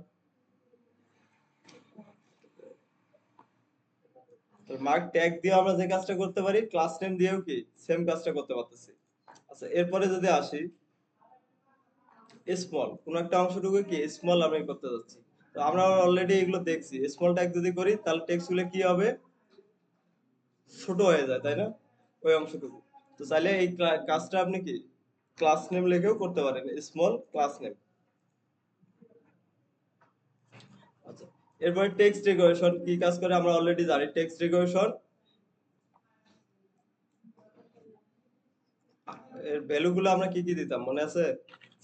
মার্ক ট্যাগ দিয়ে আমরা যে কাজটা করতে পারি, ক্লাস নেম দিয়েও কি সেম কাজটা করতে পারতেছি। আচ্ছা, এরপরে যদি আসি স্মল, কোন একটা অংশটুকু কি স্মল আমি করতে যাচ্ছি, তো আমরা অলরেডি এগুলো দেখছি। স্মল ট্যাগ যদি করি তাহলে টেক্সট গুলো কি হবে, ছোট হয়ে যায়, তাই না? ওই অংশটুকু। তো চাইলে এই কাজটা আপনি কি ক্লাস নেম লিখেও করতে পারেন, স্মল ক্লাস নেম। আচ্ছা, এরপরে টেক্সট ডেকোরেশন কি কাজ করে আমরা অলরেডি জানি। টেক্সট ডেকোরেশন এর ভ্যালু গুলো আমরা কি কি দিতাম মনে আছে?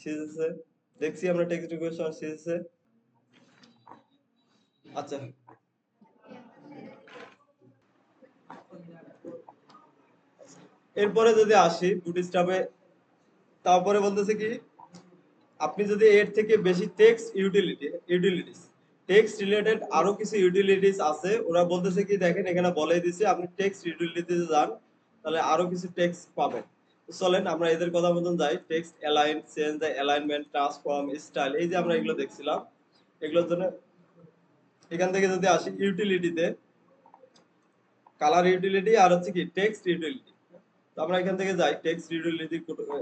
সিএসএস দেখছি আমরা টেক্সট ডেকোরেশন সিএসএস। আচ্ছা, এরপরে যদি আসি বুটস্ট্র্যাপে, তারপরে বলতেছে কি আপনি যদি এর থেকে বেশি ইউটিলিটিস টেক্সট রিলেটেড আরো কিছু ইউটিলিটিস আছে, ওরা বলতেছে কি দেখেন এখানে বলেই দিছে, আপনি টেক্সট ইউটিলিটিতে যান তাহলে আরো কিছু টেক্সট পাবেন। তো চলেন আমরা এদের কথা মতন যাই। Text align, change the alignment, transform, style, এই যে আমরা এগুলো দেখছিলাম, এগুলোর জন্য এখান থেকে যদি আসি ইউটিলিটিতে, কালার ইউটিলিটি আর হচ্ছে কি টেক্সট ইউটিলিটি। তো আমরা এখান থেকে যাই টেক্সট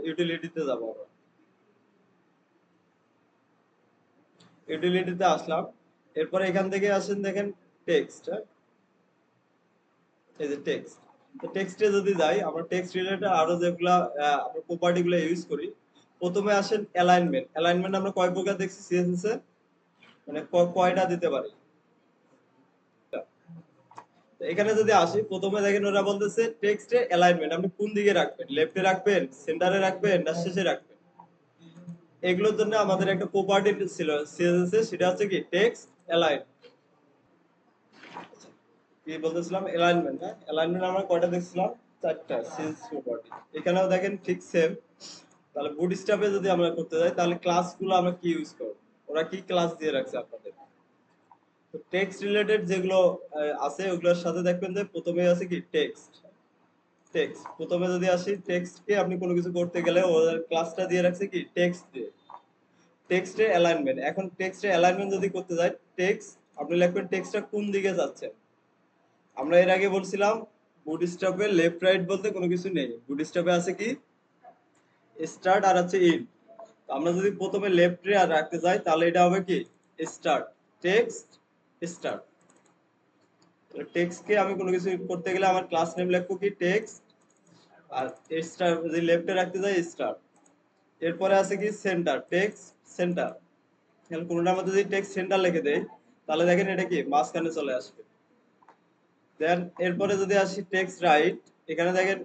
ইউটিলিটিতে যাবো আমরা। ইউটিলিটিতে আসলাম, এরপরে এখান থেকে আসেন দেখেন টেক্সট, এই যে টেক্সট। তো টেক্সটে যদি যাই, আমরা টেক্সট রিলেটেড আরো যেগুলা আমরা প্রপার্টি গুলো ইউজ করি। প্রথমে আসেন অ্যালাইনমেন্ট। অ্যালাইনমেন্ট আমরা কয় প্রকার দেখছি সিএসএস এ, মানে কয়টা দিতে পারি। তো এখানে যদি আসি, প্রথমে দেখেন ওরা বলতেছে টেক্সটে অ্যালাইনমেন্ট আপনি কোন দিকে রাখবেন, লেফটে রাখবেন, সেন্টারে রাখবেন, না শেষে রাখবেন। এগুলোর জন্য আমাদের একটা প্রপার্টি ছিল সিএসএস এ, সেটা হচ্ছে কি টেক্সট অ্যালাইন। কি বলতেছিলাম, অ্যালাইনমেন্ট। হ্যাঁ, অ্যালাইনমেন্ট আমরা কয়টা দেখছিলাম, চারটা সিএস প্রপার্টি। এখানেও দেখেন ঠিক সেম। তাহলে বুটস্ট্র্যাপে যদি আমরা করতে যাই তাহলে ক্লাসগুলো আমরা কি ইউজ করব, ওরা কি ক্লাস দিয়ে রাখছে আপনাদের। তো টেক্সট রিলেটেড যেগুলো আছে ওগুলোর সাথে দেখবেন যে প্রথমে আছে কি টেক্সট। প্রথমে যদি আসি টেক্সটকে আপনি কোনো কিছু করতে গেলে ওদের ক্লাসটা দিয়ে রাখছে কি টেক্সট দিয়ে। টেক্সটের অ্যালাইনমেন্ট, এখন টেক্সটের অ্যালাইনমেন্ট যদি করতে যাই, টেক্সট আপনি লিখবেন টেক্সটটা কোন দিকে যাচ্ছে। আমরা এর আগে বলছিলাম বুটস্ট্র্যাপে লেফট রাইট বলতে কোনো কিছু নেই, বুটস্ট্র্যাপে আছে কি স্টার্ট আর আছে ইন। আমরা যদি প্রথমে লেফট রে আর রাখতে যাই তাহলে এটা হবে কি স্টার্ট, টেক্সট স্টার্ট। টেক্সট কে আমি কোনো কিছু করতে গেলে আমার ক্লাস নেম লিখবো কি টেক্সট, আর স্টার্ট যদি লেফটে রাখতে যাই স্টার্ট। এরপরে আছে কি সেন্টার, টেক্সট সেন্টার। এখন কোনোটার মধ্যে যদি টেক্সট সেন্টার লিখে দেই তাহলে দেখেন এটা কি মাঝখানে চলে আসবে। দেন এরপরে যদি আসি টেক্সট রাইট, এখানে দেখেন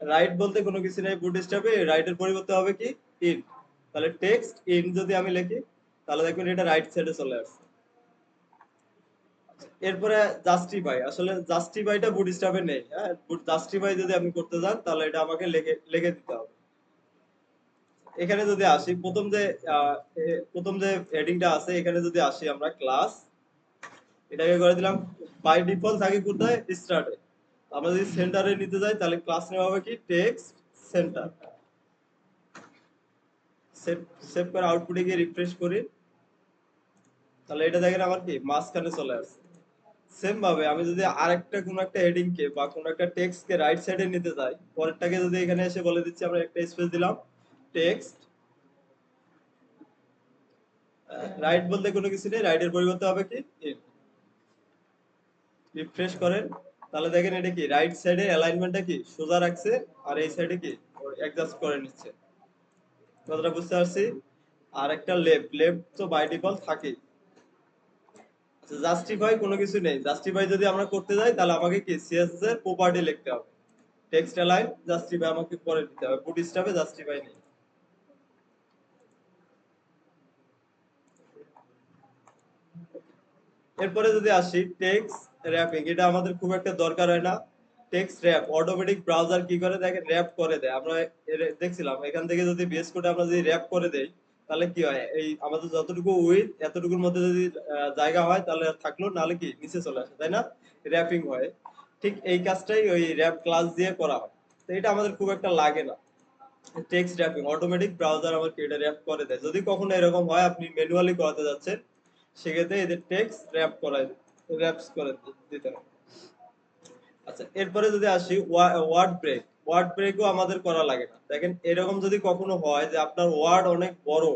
রাইট বলতে কোনো কিছু নেই, বুটস্ট্র্যাপে রাইটের পরিবর্তে হবে কি ইন। তাহলে টেক্সট ইন যদি আমি লিখি তাহলে দেখবেন এটা রাইট সাইডে চলে আসছে। এরপরে জাস্টিফাই, আসলে জাস্টিফাইটা বুটস্ট্র্যাপে নেই। হ্যাঁ, জাস্টিফাই যদি আপনি করতে যান তাহলে এটা আমাকে লিখে লিখে দিতে হবে। এখানে যদি আসি প্রথম যে হেডিংটা আছে এখানে যদি আসি আমরা ক্লাস, এটাকে করে দিলাম বাই ডিফল্ট থাকে কোথায় স্টার্টে। আমরা যদি সেন্টারে নিতে যাই তাহলে ক্লাস নেওয়া হবে কি টেক্সট সেন্টার। সেভ সেভ করে আউটপুটে গিয়ে রিফ্রেশ করি, তাহলে এটা দেখেন আমার কি মাঝখানে চলে আসছে। সেম ভাবে আমি যদি আরেকটা কোন একটা হেডিং কে বা কোন একটা টেক্সট কে রাইট সাইডে নিতে যাই, পরেরটাকে যদি এখানে এসে বলে দিচ্ছি আমরা একটা স্পেস দিলাম টেক্সট রাইট, বলতে কোনো কিছু নেই, রাইটের পরিবর্তে হবে কি রিফ্রেশ করেন, তাহলে দেখেন এটা কি রাইট সাইডে অ্যালাইনমেন্টটা কি সোজা রাখছে, আর এই সাইডে কি অ্যাডজাস্ট করে নিচ্ছে। কথাটা বুঝতে পারছি। আর একটা লেফট, লেফট তো বাই ডিফল্ট থাকেই। জাস্টিফাই কোনো কিছু নেই, জাস্টিফাই যদি আমরা করতে যাই তাহলে আমাকে কি সিএসএস এর প্রপার্টি লিখতে হবে। টেক্সট অ্যালাইন জাস্টিফাই আমাকে পরে দিতে হবে, বুটস্ট্র্যাপে জাস্টিফাই নেই। এরপরে যদি আসি টেক্সট র‍্যাপিং, এটা আমাদের খুব একটা দরকার হয় না। টেক্সট র‍্যাপ অটোমেটিক ব্রাউজার কি করে দেখেন র‍্যাপ করে দেয়। আমরা দেখছিলাম এখান থেকে যদি বিএস কোডে আমরা যদি র‍্যাপ করে দেই তাহলে কি হয়, এই আমাদের যতটুকু উইথ এতটুকুর মধ্যে যদি জায়গা হয় তাহলে থাকলো, নাহলে কি নিচে চলে আসে, তাই না? র‍্যাপিং হয়। ঠিক এই কাজটাই ওই র‍্যাপ ক্লাস দিয়ে করা হয়। তো এটা আমাদের খুব একটা লাগে না। টেক্সট র‍্যাপিং অটোমেটিক ব্রাউজার আমাকে এটা র‍্যাপ করে দেয়। যদি কখনো এরকম হয় আপনি ম্যানুয়ালি করাতে যাচ্ছেন, সেক্ষেত্রে এদের টেক্সট র‍্যাপ করায় র‍্যাপস করে দিতে হবে। আচ্ছা, এরপরে যদি আসি ওয়ার্ড ব্রেক, ওয়ার্ড ব্রেকও আমাদের করা লাগে না। দেখেন এরকম যদি কখনো হয় যে আপনার ওয়ার্ড অনেক বড়,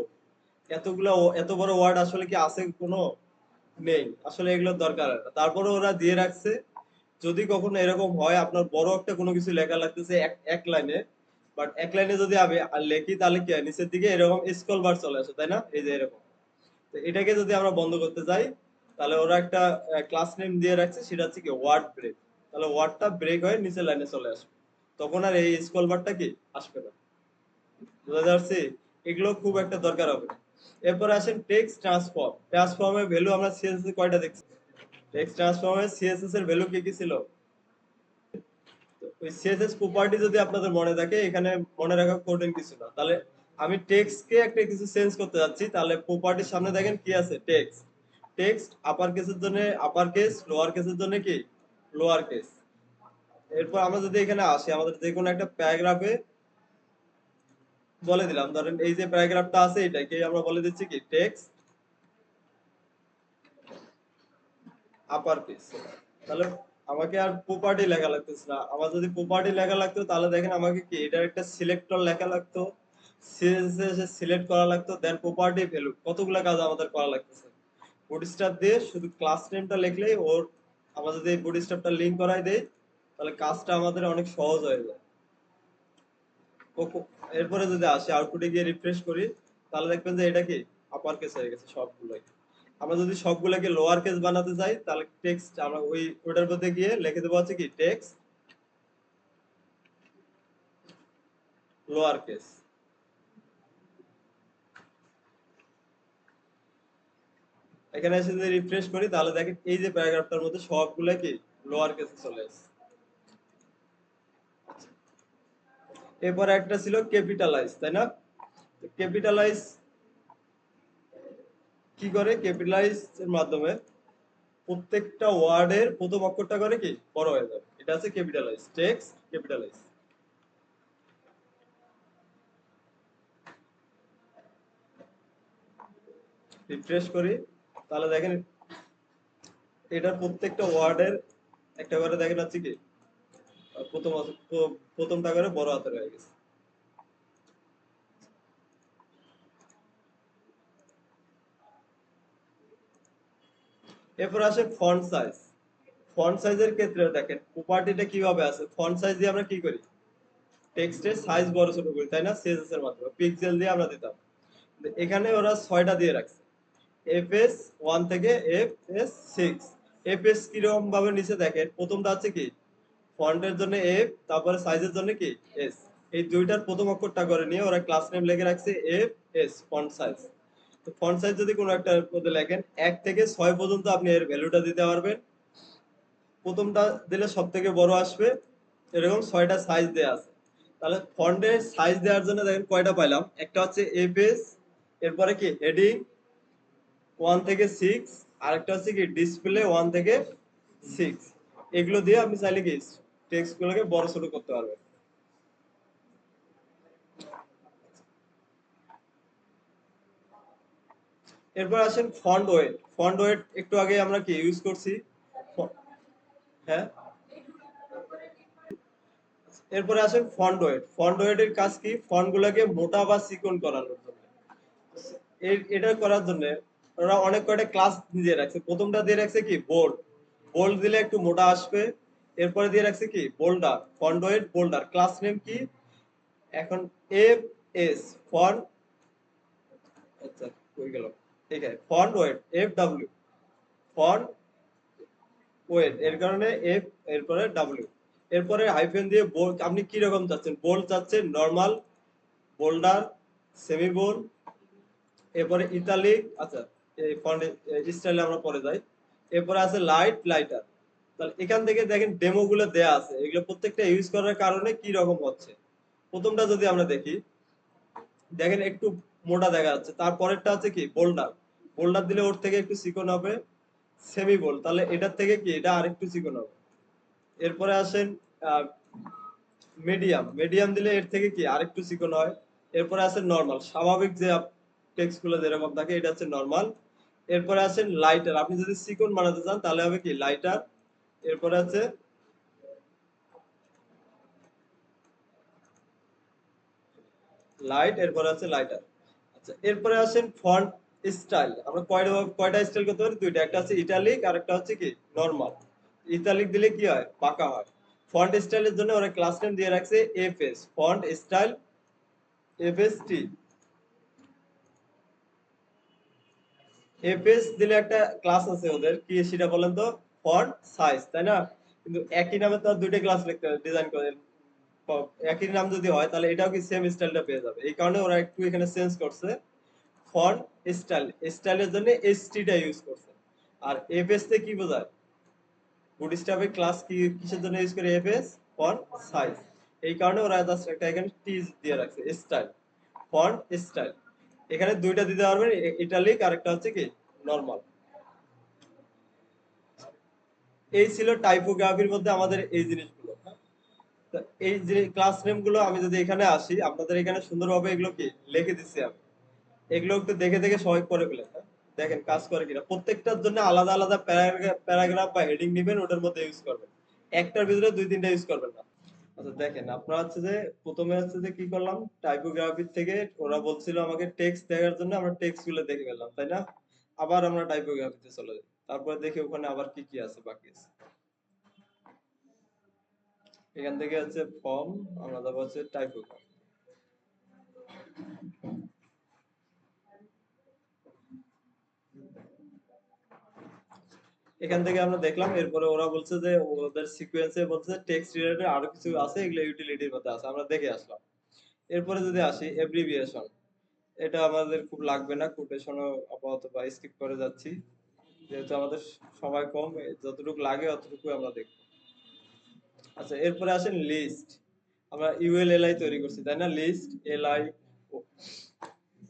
এতগুলো এত বড় ওয়ার্ড আসলে কি আছে কোনো নেই, আসলে এগুলোর দরকার হয় না, তারপরে ওরা দিয়ে রাখছে। যদি কখনো এরকম হয় আপনার বড় একটা কোনো কিছু লেখা লাগতেছে এক এক লাইনে, বাট এক লাইনে যদি আমি আর লেখি তাহলে কি হয় নিচের দিকে এরকম স্ক্রল বার চলে আসে, তাই না? এই যে এরকম। তো এটাকে যদি আমরা বন্ধ করতে যাই তাহলে ওরা একটা ক্লাস নেম দিয়ে রাখছে, সেটা হচ্ছে কি ওয়ার্ড ব্রেক। তাহলে ওয়ার্ডটা ব্রেক হয়ে নিচের লাইনে চলে আসবে, তখন আর এই স্ক্রল বারটা কি আসবে না। বুঝা যাচ্ছে? এগুলো খুব একটা দরকার হবে না। এরপর আসেন টেক্সট ট্রান্সফর্ম, ট্রান্সফর্মের ভ্যালু আমরা সিএসএস এ কয়টা দেখছি? টেক্সট ট্রান্সফর্মের সিএসএস এর ভ্যালু কি কি ছিল? ওই সিএসএস প্রপার্টি যদি আপনাদের মনে থাকে, এখানে মনে রাখা কঠিন কিছু না। তাহলে আমি টেক্সট কে একটা কিছু চেঞ্জ করতে যাচ্ছি, তাহলে প্রপার্টির সামনে দেখেন কি আছে টেক্সট। টেক্সট আপার কেসের জন্য আপার কেস, লোয়ার কেসের জন্য কি লোয়ার কেস। এরপর আমরা যদি এখানে আসি আমাদের যে কোনো একটা প্যারাগ্রাফে বলে দিলাম, ধরেন এই যে প্যারাগ্রাফটা আছে এটাকে আমরা বলে দিচ্ছি কি টেক্সট আপার কেস। তাহলে আমাকে আর প্রপার্টি লেখা লাগতেছে না। আমার যদি প্রপার্টি লেখা লাগতো তাহলে দেখেন আমাকে কি এটার একটা সিলেক্টর লেখা লাগতো, সিএসএস এ সিলেক্ট করা লাগতো, দেন প্রপার্টি ভ্যালু, কতগুলা কাজ আমাদের করা লাগতেছে। বুটস্ট্র্যাপ দিয়ে শুধু ক্লাস নেমটা লিখলেই ওর, আমরা যদি এই বুটস্ট্র্যাপটা লিংক করাই দেই তাহলে কাজটা আমাদের অনেক সহজ হয়ে যায়। এরপরে যদি আসি আউটপুটে গিয়ে রিফ্রেশ করি তাহলে দেখবেন যে এটা কি আপার কেস হয়ে গেছে সবগুলোই। আমরা যদি সবগুলোকে লোয়ার কেস বানাতে চাই তাহলে টেক্সট আমরা ওই ওটার মধ্যে গিয়ে লিখে দেবো হচ্ছে কি টেক্সট লোয়ার কেস। এখানে এসে যদি রিফ্রেশ করি তাহলে দেখেন এই যে প্যারাগ্রাফটার মধ্যে সবগুলো কি লোয়ার কেসে চলে আসছে। এরপর একটা ছিল ক্যাপিটালাইজ, তাই না? ক্যাপিটালাইজ কি করে? ক্যাপিটালাইজ এর মাধ্যমে প্রত্যেকটা ওয়ার্ডের প্রথম অক্ষরটা করে কি বড় হয়ে যাবে, এটা আছে ক্যাপিটালাইজ, টেক্সট ক্যাপিটালাইজ। রিফ্রেশ করি তাহলে দেখেন এটার প্রত্যেকটা ওয়ার্ডের একটা করে দেখেন হচ্ছে কি প্রথম প্রথমটা করে বড় হাতের হয়ে গেছে। এরপর আসে ফন্ট সাইজ। ফন্ট সাইজের ক্ষেত্রে দেখেন প্রপার্টিটা কিভাবে আছে, ফন্ট সাইজ দিয়ে আমরা কি করি টেক্সটের সাইজ বড় ছোট করি, তাই না? সিএসএস এর মাধ্যমে পিক্সেল দিয়ে আমরা দিতাম। এখানে ওরা 6টা দিয়ে রাখছে, এফএস 1 থেকে এফএস 6। এফএস কিরকম ভাবে নিচে দেখেন প্রথমটা আছে কি ফন্টের জন্য এফ, তারপরে সাইজের জন্য কি এস। এই দুইটার প্রথম অক্ষরটা করে নিয়ে ওরা ক্লাস নেম লিখে রাখছে এফ এস ফন্ট সাইজ। তো ফন্ট সাইজ যদি কোনো একটা মধ্যে লেখেন 1 থেকে 6 পর্যন্ত আপনি এর ভ্যালুটা দিতে পারবেন। প্রথমটা দিলে সব থেকে বড় আসবে, এরকম 6টা সাইজ দেওয়া আছে। তাহলে ফন্টের সাইজ দেওয়ার জন্য দেখেন কয়টা পাইলাম, একটা হচ্ছে এফএস, এরপরে কি হেডিং 1 থেকে 6, আরেকটা হচ্ছে কি ডিসপ্লে 1 থেকে 6। এগুলো দিয়ে আপনি চাইলে কি টেক্সট গুলোকে বড় ছোট করতে পারবেন। এরপর আসেন ফন্ট ওয়েট। ফন্ট ওয়েট একটু আগে আমরা কি ইউজ করছি। হ্যাঁ, এরপরে আসেন ফন্ট ওয়েট। ফন্ট ওয়েটের কাজ কি, ফন্ট গুলাকে মোটা বা চিকন করানোর জন্য। এটা করার জন্য ওরা অনেক কয়টা ক্লাস দিয়ে রাখছে। প্রথমটা দিয়ে রাখছে কি বোল্ড। বোল্ড দিলে একটু মোটা আসবে। এরপরে দিয়ে রাখছে কি boulder, font weight boulder. Class name কি এখন এফ এস ফন্ট, আচ্ছা হয়ে গেল, ঠিক আছে, font wait F W, font wait এর কারণে এফ, এরপরে ডাব্লিউ, এরপরে হাইফেন দিয়ে বোল্ড। আপনি কি রকম চাচ্ছেন, বোল্ড চাচ্ছেন, নরমাল, বোল্ডার, সেমি বোল্ড, এরপরে ইতালিক। আচ্ছা, এই ফন্ট স্টাইলে আমরা পরে যাই। এরপরে আছে লাইট, লাইটার। তাহলে এখান থেকে দেখেন ডেমো গুলো দেয়া আছে, এগুলো প্রত্যেকটা ইউজ করার কারণে কি রকম হচ্ছে। প্রথমটা যদি আমরা দেখি, দেখেন একটু মোটা দেখা যাচ্ছে। তারপরেরটা হচ্ছে কি বোল্ডার। বোল্ডার দিলে ওর থেকে একটু চিকন হবে। সেমি বোল্ড, তাহলে এটার থেকে কি এটা আরেকটু চিকন হবে। এরপরে আসেন মিডিয়াম। মিডিয়াম দিলে এর থেকে কি আরেকটু চিকন হয়। এরপরে আছে নরমাল, স্বাভাবিক যে টেক্সট গুলো যেরকম থাকে এটা হচ্ছে নরমাল। এরপরে আছেন লাইটার, আপনি যদি চিকন বানাতে চান তাহলে হবে কি লাইটার। এরপরে আছে লাইট, এরপরে আছে লাইটার। আচ্ছা, এরপরে আসেন ফন্ট স্টাইল। আমরা কয়টা স্টাইল করতে পারি, দুইটা, একটা আছে ইটালিক আর একটা হচ্ছে কি নরমাল। ইটালিক দিলে কি হয়, বাঁকা হয়। ফন্ট স্টাইলের জন্য ওরা ক্লাস নেম দিয়ে রাখছে FS, font style FST. FS দিলে একটা ক্লাস আছে ওদের, কি সেটা বলেন তো, ফন্ট সাইজ, তাই না? কিন্তু একই নামে তো আর দুইটা ক্লাস লিখতে হবে, ডিজাইন করে একই নাম যদি হয় তাহলে এটাও কি সেম স্টাইলটা পেয়ে যাবে। এই কারণে ওরা একটু এখানে চেঞ্জ করছে, ফন্ট স্টাইল, স্টাইলের জন্য এসটি টা ইউজ করছে। আর এফএস তে কি বোঝায়, বুটস্ট্র্যাপের ক্লাস কি কিসের জন্য ইউজ করে, এফএস ফন্ট সাইজ। এই কারণে ওরা জাস্ট একটা এখানে টি দিয়ে রাখছে, স্টাইল, ফন্ট স্টাইল। এখানে দুইটা দিতে পারবেন, ইটালিক আর একটা হচ্ছে কি নরমাল। এই ছিল টাইপোগ্রাফির মধ্যে আমাদের এই জিনিসগুলো, হ্যাঁ? তো এই যে ক্লাস নেম গুলো আমি যদি এখানে আসি, আপনাদের এখানে সুন্দরভাবে এগুলো কি লিখে দিচ্ছি আমি। এগুলো একটু দেখে দেখে সবাই করে ফেলেন, হ্যাঁ? দেখেন কাজ করে কিনা। প্রত্যেকটার জন্য আলাদা আলাদা প্যারাগ্রাফ বা হেডিং নেবেন, ওটার মধ্যে ইউজ করবেন। একটার ভিতরে দুই তিনটা ইউজ করবেন না। আচ্ছা দেখেন, আপনারা হচ্ছে যে প্রথমে হচ্ছে যে কি করলাম, টাইপোগ্রাফি থেকে ওরা বলছিল আমাকে টেক্সট দেখার জন্য, আমরা টেক্সট গুলো দেখে ফেললাম, তাই না? আবার আমরা টাইপোগ্রাফিতে চলে যাই, তারপরে দেখি ওখানে আবার কি কি আছে বাকি আছে। এখান থেকে হচ্ছে ফর্ম, আমরা যাবো হচ্ছে টাইপোগ্রাফি। এখান থেকে আমরা দেখলাম, এরপরে ওরা বলছে যে ওদের সিকোয়েন্সে বলছে টেক্সট রিলেটেড আরো কিছু আছে, এগুলো ইউটিলিটির মধ্যে আছে, আমরা দেখে আসলাম। এরপরে যদি আসি এব্রিভিয়েশন, এটা আমাদের খুব লাগবে না, কোটেশনও আপাতত বা স্কিপ করে যাচ্ছি, যেহেতু আমাদের সময় কম, যতটুকু লাগে অতটুকু আমরা দেখব। আচ্ছা, এরপরে আসেন লিস্ট। আমরা ইউএলএলআই তৈরি করছি, তাই না? লিস্ট এলআই,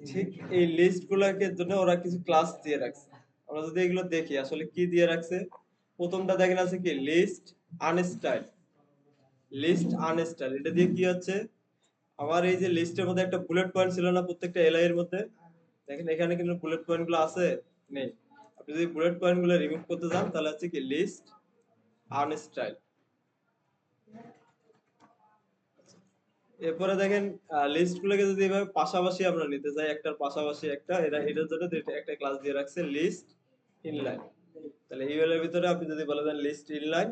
ঠিক এই লিস্ট গুলোকে জন্য ওরা কিছু ক্লাস দিয়ে রাখছে। আমরা যদি এগুলো দেখি আসলে কি দিয়ে রাখছে, প্রথমটা দেখেন আছে কি লিস্ট আনস্টাইল। লিস্ট আনস্টাইল এটা দিয়ে কি হচ্ছে, আমার এই যে লিস্টের মধ্যে একটা বুলেট পয়েন্ট ছিল না প্রত্যেকটা এলআই এর মধ্যে, দেখেন এখানে কিন্তু বুলেট পয়েন্ট গুলো আছে, নেই। আপনি যদি বুলেট পয়েন্ট গুলো রিমুভ করতে চান তাহলে হচ্ছে কি লিস্ট আনস্টাইল। এরপরে দেখেন লিস্ট গুলোকে যদি এভাবে পাশাপাশি আমরা নিতে চাই, একটার পাশাপাশি একটা, এটার জন্য একটা ক্লাস দিয়ে রাখছে লিস্ট ইনলাইন। তাহলে ইউএল এর ভিতরে আপনি যদি বলে দেন লিস্ট ইনলাইন,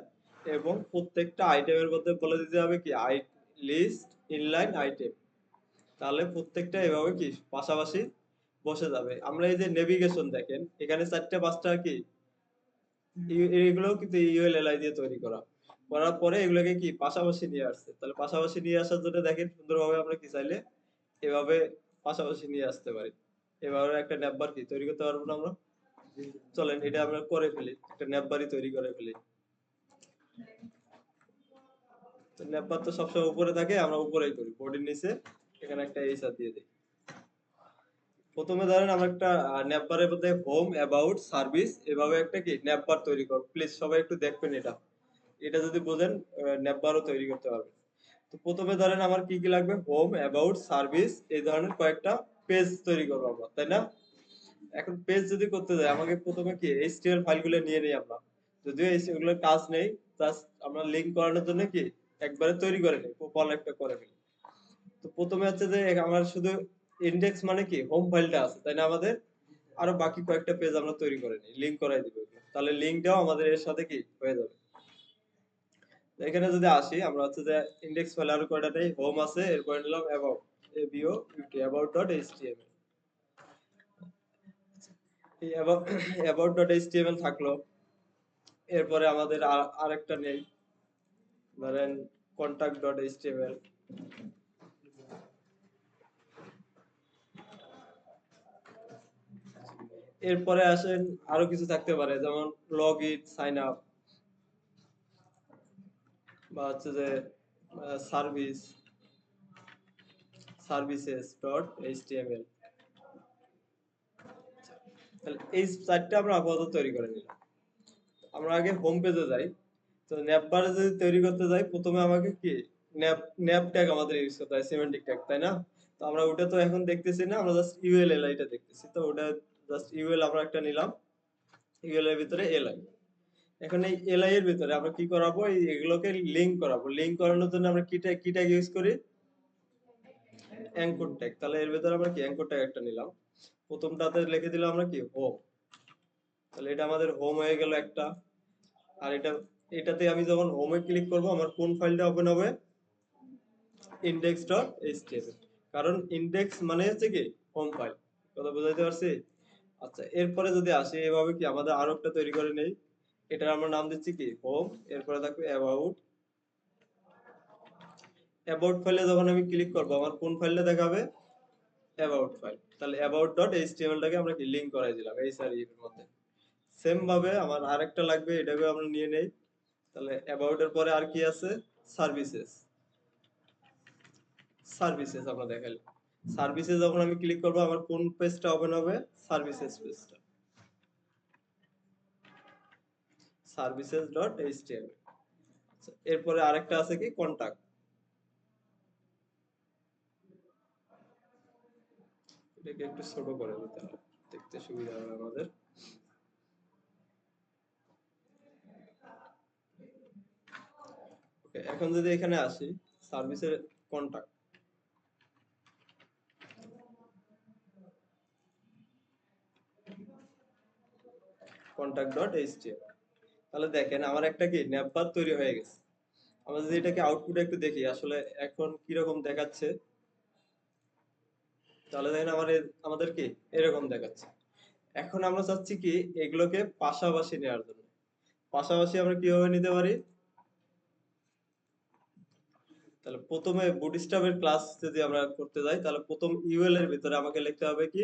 এবং প্রত্যেকটা আইটেমের মধ্যে বলে দিতে হবে কি লিস্ট ইনলাইন আইটেম, তাহলে প্রত্যেকটা এভাবে কি পাশাপাশি বসে যাবে। আমরা এই যে নেভিগেশন দেখেন, এখানে চারটে পাঁচটা কি এগুলো কিন্তু ইউএলএলআই দিয়ে তৈরি করা, করার পরে এগুলোকে কি পাশাপাশি নিয়ে আসছে। তাহলে পাশাপাশি নিয়ে আসার জন্য দেখেন সুন্দরভাবে আমরা কি চাইলে এভাবে পাশাপাশি নিয়ে আসতে পারি। এভাবে একটা ন্যাপবার কি তৈরি করতে পারবো না আমরা? চলেন এটা আমরা করে ফেলি, একটা ন্যাপবারই তৈরি করে ফেলি। তো ন্যাপবার তো সবসময় উপরে থাকে, আমরা উপরেই করি, বডির নিচে এখানে একটা এইচআর দিয়ে দিই। প্রথমে ধরেন আমরা একটা ন্যাপবারের মধ্যে হোম, অ্যাবাউট, সার্ভিস এভাবে একটা কি ন্যাপবার তৈরি করব। প্লিজ সবাই একটু দেখবেন এটা। এটা যদি বোঝেন ন্যাপবারও তৈরি করতে পারবেন। তো প্রথমে ধরেন আমার কি কি লাগবে, হোম, অ্যাবাউট, সার্ভিস এই ধরনের কয়েকটা পেজ তৈরি করবো আমরা, তাই না? এখন পেজ যদি করতে যাই আমাকে প্রথমে কি এইচটিএমএল ফাইলগুলো নিয়ে নেই আমরা, যদিও এগুলোর কাজ নেই, জাস্ট আমরা লিংক করানোর জন্য কি একবারে তৈরি করে নিই, প্রপার একটা করে ফেলি। তো প্রথমে হচ্ছে যে আমার শুধু ইন্ডেক্স মানে কি হোম ফাইলটা আছে, তাই না? আমাদের আরো বাকি কয়েকটা পেজ আমরা তৈরি করে নিই, লিংক করাই দিব এগুলো। তাহলে লিংকটাও আমাদের এর সাথে কি হয়ে যাবে। তো এখানে যদি আসি আমরা হচ্ছে যে ইন্ডেক্স ফাইল আরো কয়টা নেই, হোম আছে, এরপরে নিলাম about, A B O U T about dot HTML. এই অ্যাবাউট ডট এইচটিএমএল থাকলো। এরপরে আমাদের আরেকটা নেই, ধরেন কন্টাক্ট ডট এইচটিএমএল। এরপরে আসেন আরো কিছু থাকতে পারে, যেমন লগ ইন, সাইন আপ, বা হচ্ছে যে সার্ভিস, সার্ভিসেস ডট এইচটিএমএল। তাহলে এই চারটা আমরা আপাতত তৈরি করে নিলাম। আমরা আগে হোম পেজে যাই। তো ন্যাপবারে যদি তৈরি করতে যাই প্রথমে আমাকে কি ন্যাপ ন্যাপ ট্যাগ আমাদের ইউজ করতে হয়, সিমেন্টিক ট্যাগ, তাই না? তো আমরা ওটা তো এখন দেখতেছি না, আমরা জাস্ট ইউএল এলআইটা দেখতেছি। তো ওটা জাস্ট ইউএল আমরা একটা নিলাম, ইউএল এর ভিতরে এলআই। এখন এই এলআই এর ভিতরে আমরা কি করাবো, এগুলোকে লিংক করাবো। লিংক করানোর জন্য আমরা কি ট্যাগ ইউজ করি, অ্যাঙ্কর ট্যাগ। তাহলে এর ভিতরে আমরা কি অ্যাঙ্কর ট্যাগ একটা নিলাম, প্রথমটাতে লিখে দিলাম আমরা কি হোম। তাহলে এটা আমাদের হোম হয়ে গেল একটা। আর এটাতে আমি যখন হোমে ক্লিক করব আমার কোন ফাইলটা ওপেন হবে, index.html। কারণ ইন্ডেক্স মানে হচ্ছে কি হোম ফাইল। কথা বুঝাইতে পারছি? আচ্ছা, এরপরে যদি আসি এভাবে কি আমাদের আরো একটা তৈরি করে নেই। এটার আমরা নাম দিচ্ছি কি হোম, এরপরে থাকবে অ্যাবাউট। অ্যাবাউট ফাইলে যখন আমি ক্লিক করব আমার কোন ফাইলটা দেখাবে, অ্যাবাউট ফাইল। তাহলে অ্যাবাউট ডট এইচটিএমএল টাকে আমরা কি লিংক করাই দিলাম এই সারি এর মধ্যে। সেম ভাবে আমার আরেকটা লাগবে, এটাকে আমরা নিয়ে নেই। তাহলে অ্যাবাউট এর পরে আর কি আছে, সার্ভিসেস। সার্ভিসেস আমরা দেখাই, সার্ভিসে যখন আমি ক্লিক করব আমার কোন পেজটা ওপেন হবে, সার্ভিসেস পেজটা, সার্ভিসেস ডট এইচটিএমএল। এরপরে আরেকটা আছে কি কন্টাক্ট, এটাকে একটু ছোট করে দিতে হবে, দেখতে সুবিধা হবে আমাদের। ওকে, এখন যদি এখানে আসি সার্ভিসের কন্টাক্ট, কন্টাক্ট ডট এইচটিএমএল। তাহলে দেখেন আমার একটা কি ন্যাপবার তৈরি হয়ে গেছে। আমরা যদি এটাকে আউটপুটে একটু দেখি আসলে এখন কিরকম দেখাচ্ছে, তাহলে দেখেন আমাদের কি এরকম দেখাচ্ছে। এখন আমরা চাচ্ছি কি এগুলোকে পাশাপাশি নেওয়ার জন্য। পাশাপাশি আমরা কিভাবে নিতে পারি, তাহলে প্রথমে বুটস্ট্র্যাপের ক্লাস যদি আমরা করতে যাই তাহলে প্রথম ইউএল এর ভিতরে আমাকে লিখতে হবে কি,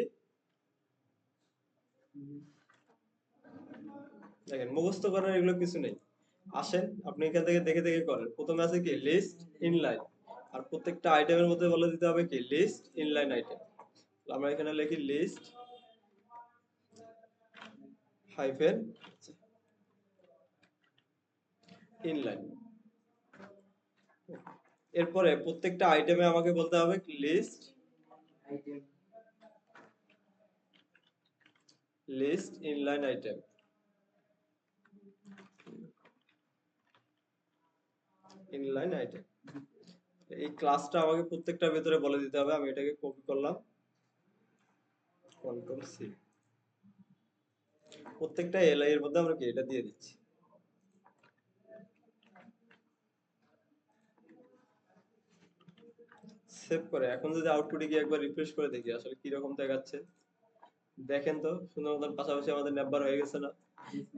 দেখেন মুখস্থ করার এগুলো কিছু নেই। আসেন আপনি এখান থেকে দেখে দেখে করেন। প্রথমে আছে কি লিস্ট ইনলাইন, আর প্রত্যেকটা আইটেমের মধ্যে বলে দিতে হবে কি লিস্ট ইনলাইন আইটেম। আমরা এখানে লিখি লিস্ট হাইফেন ইনলাইন। এরপরে প্রত্যেকটা আইটেমে আমাকে বলতে হবে list, list inline item, inline item. এই ক্লাসটা আমাকে প্রত্যেকটার ভিতরে বলে দিতে হবে। আমি এটাকে কপি করলাম, কন্ট্রোল সি, প্রত্যেকটা এলআই এর মধ্যে আমরা কি এটা দিয়ে দিচ্ছি। সেভ করে এখন যদি আউটপুটে গিয়ে একবার রিফ্রেশ করে দেখি আসলে কি রকম দেখাচ্ছে, দেখেন তো সুন্দর মতন পাশাপাশি আমাদের ন্যাপবার হয়ে গেছে না?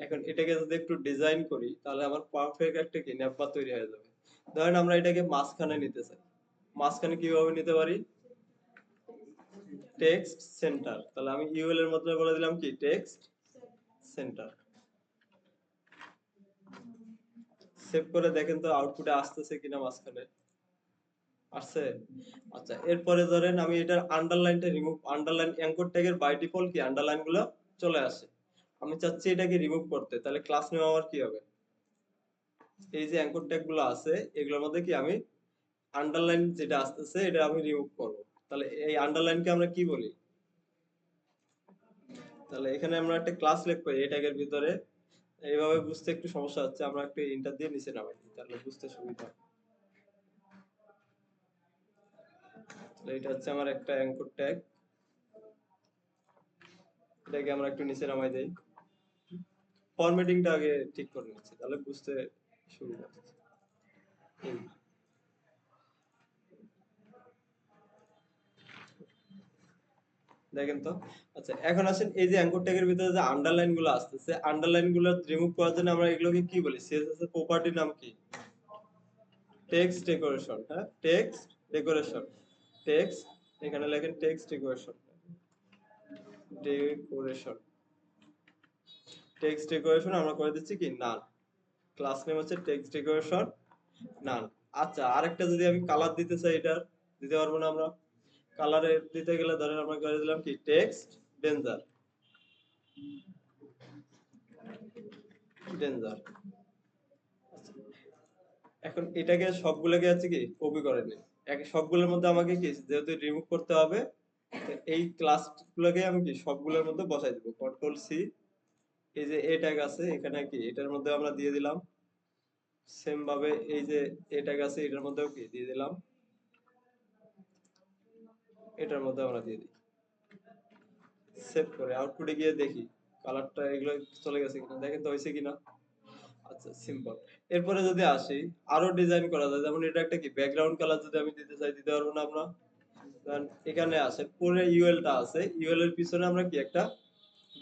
এখন এটাকে যদি একটু ডিজাইন করি তাহলে আমার পারফেক্ট একটা কি ন্যাপবার তৈরি হয়ে যাবে। ধরেন আমরা এটাকে মাঝখানে নিতে চাই, মাঝখানে কিভাবে নিতে পারি, টেক্সট সেন্টার, তাহলে আমি ইউএল এর মধ্যে বলে দিলাম কি টেক্সট সেন্টার। সেভ করে দেখেন তো আউটপুটে আসতেছে কিনা মাঝখানে আসছে। আচ্ছা এরপরে ধরেন আমি এটার আন্ডারলাইনটা রিমুভ, আন্ডারলাইন অ্যাঙ্কর ট্যাগের বাই ডিফল্ট কি আন্ডারলাইন গুলো চলে আসে, আমি চাচ্ছি এটাকে রিমুভ করতে, তাহলে ক্লাস নেম আমার কি হবে, এই যে অ্যাঙ্কর ট্যাগ গুলো আছে এগুলোর মধ্যে কি আমি আন্ডারলাইন যেটা আসতেছে এটা আমি রিমুভ করব, তাহলে এই আন্ডারলাইনকে আমরা কি বলি, তাহলে এখানে আমরা একটা ক্লাস লিখবো এই ট্যাগের ভিতরে। এইভাবে বুঝতে একটু সমস্যা হচ্ছে, আমরা একটু ইন্টার দিয়ে নিচে নামাই দিই, তাহলে বুঝতে সুবিধা হবে। তাহলে এটা হচ্ছে আমার একটা অ্যাঙ্কর ট্যাগ, এটাকে আমরা একটু নিচে নামাই দেই, ফরম্যাটিংটা আগে ঠিক করে নিচ্ছি তাহলে বুঝতে সুবিধা হচ্ছে। এই দেখেন তো। আচ্ছা এখন আসেন এই যে অ্যাঙ্কর ট্যাগের ভিতরে যে আন্ডারলাইন গুলো আসতেছে, আন্ডারলাইন গুলো রিমুভ করার জন্য আমরা এগুলোকে কি বলি, সিএসএস এর প্রপার্টির নাম কি, টেক্সট ডেকোরেশন। হ্যাঁ টেক্সট ডেকোরেশন, টেক্সট এখানে লেখেন text decoration, decoration text decoration আমরা করে দিচ্ছি কি নান, ক্লাস নেম হচ্ছে টেক্সট ডেকোরেশন নান। আচ্ছা আরেকটা যদি আমি কালার দিতে চাই, এটার দিতে পারবো না আমরা, কালারে দিতে গেলে ধরেন আমরা করে দিলাম কি টেক্সট ডেঞ্জার, ডেঞ্জার। এখন এটাকে সবগুলোকে আছে কি কপি করে নিই, এক সবগুলোর মধ্যে আমাকে কি যেহেতু রিমুভ করতে হবে, তো এই ক্লাস গুলোকে আমি কি সবগুলোর মধ্যে বসাই দিব, কন্ট্রোল সি, এই যে এ ট্যাগ আছে এখানে কি এটার মধ্যে আমরা দিয়ে দিলাম, সেম ভাবে এই যে এ ট্যাগ আছে এটার মধ্যেও কি দিয়ে দিলাম, এটার মধ্যে আমরা দিয়ে দিই, সেভ করে আউটপুটে গিয়ে দেখি কালারটা এগুলো চলে গেছে কিনা, দেখেন তো হয়েছে কিনা। আচ্ছা সিম্পল। এরপরে যদি আসি আরো ডিজাইন করা যায়, যেমন এটা একটা কি ব্যাকগ্রাউন্ড কালার যদি আমি দিতে চাই দিতে পারবো না আমরা, কারণ এখানে আসে পরে ইউএল টা আছে, ইউএল এর পিছনে আমরা কি একটা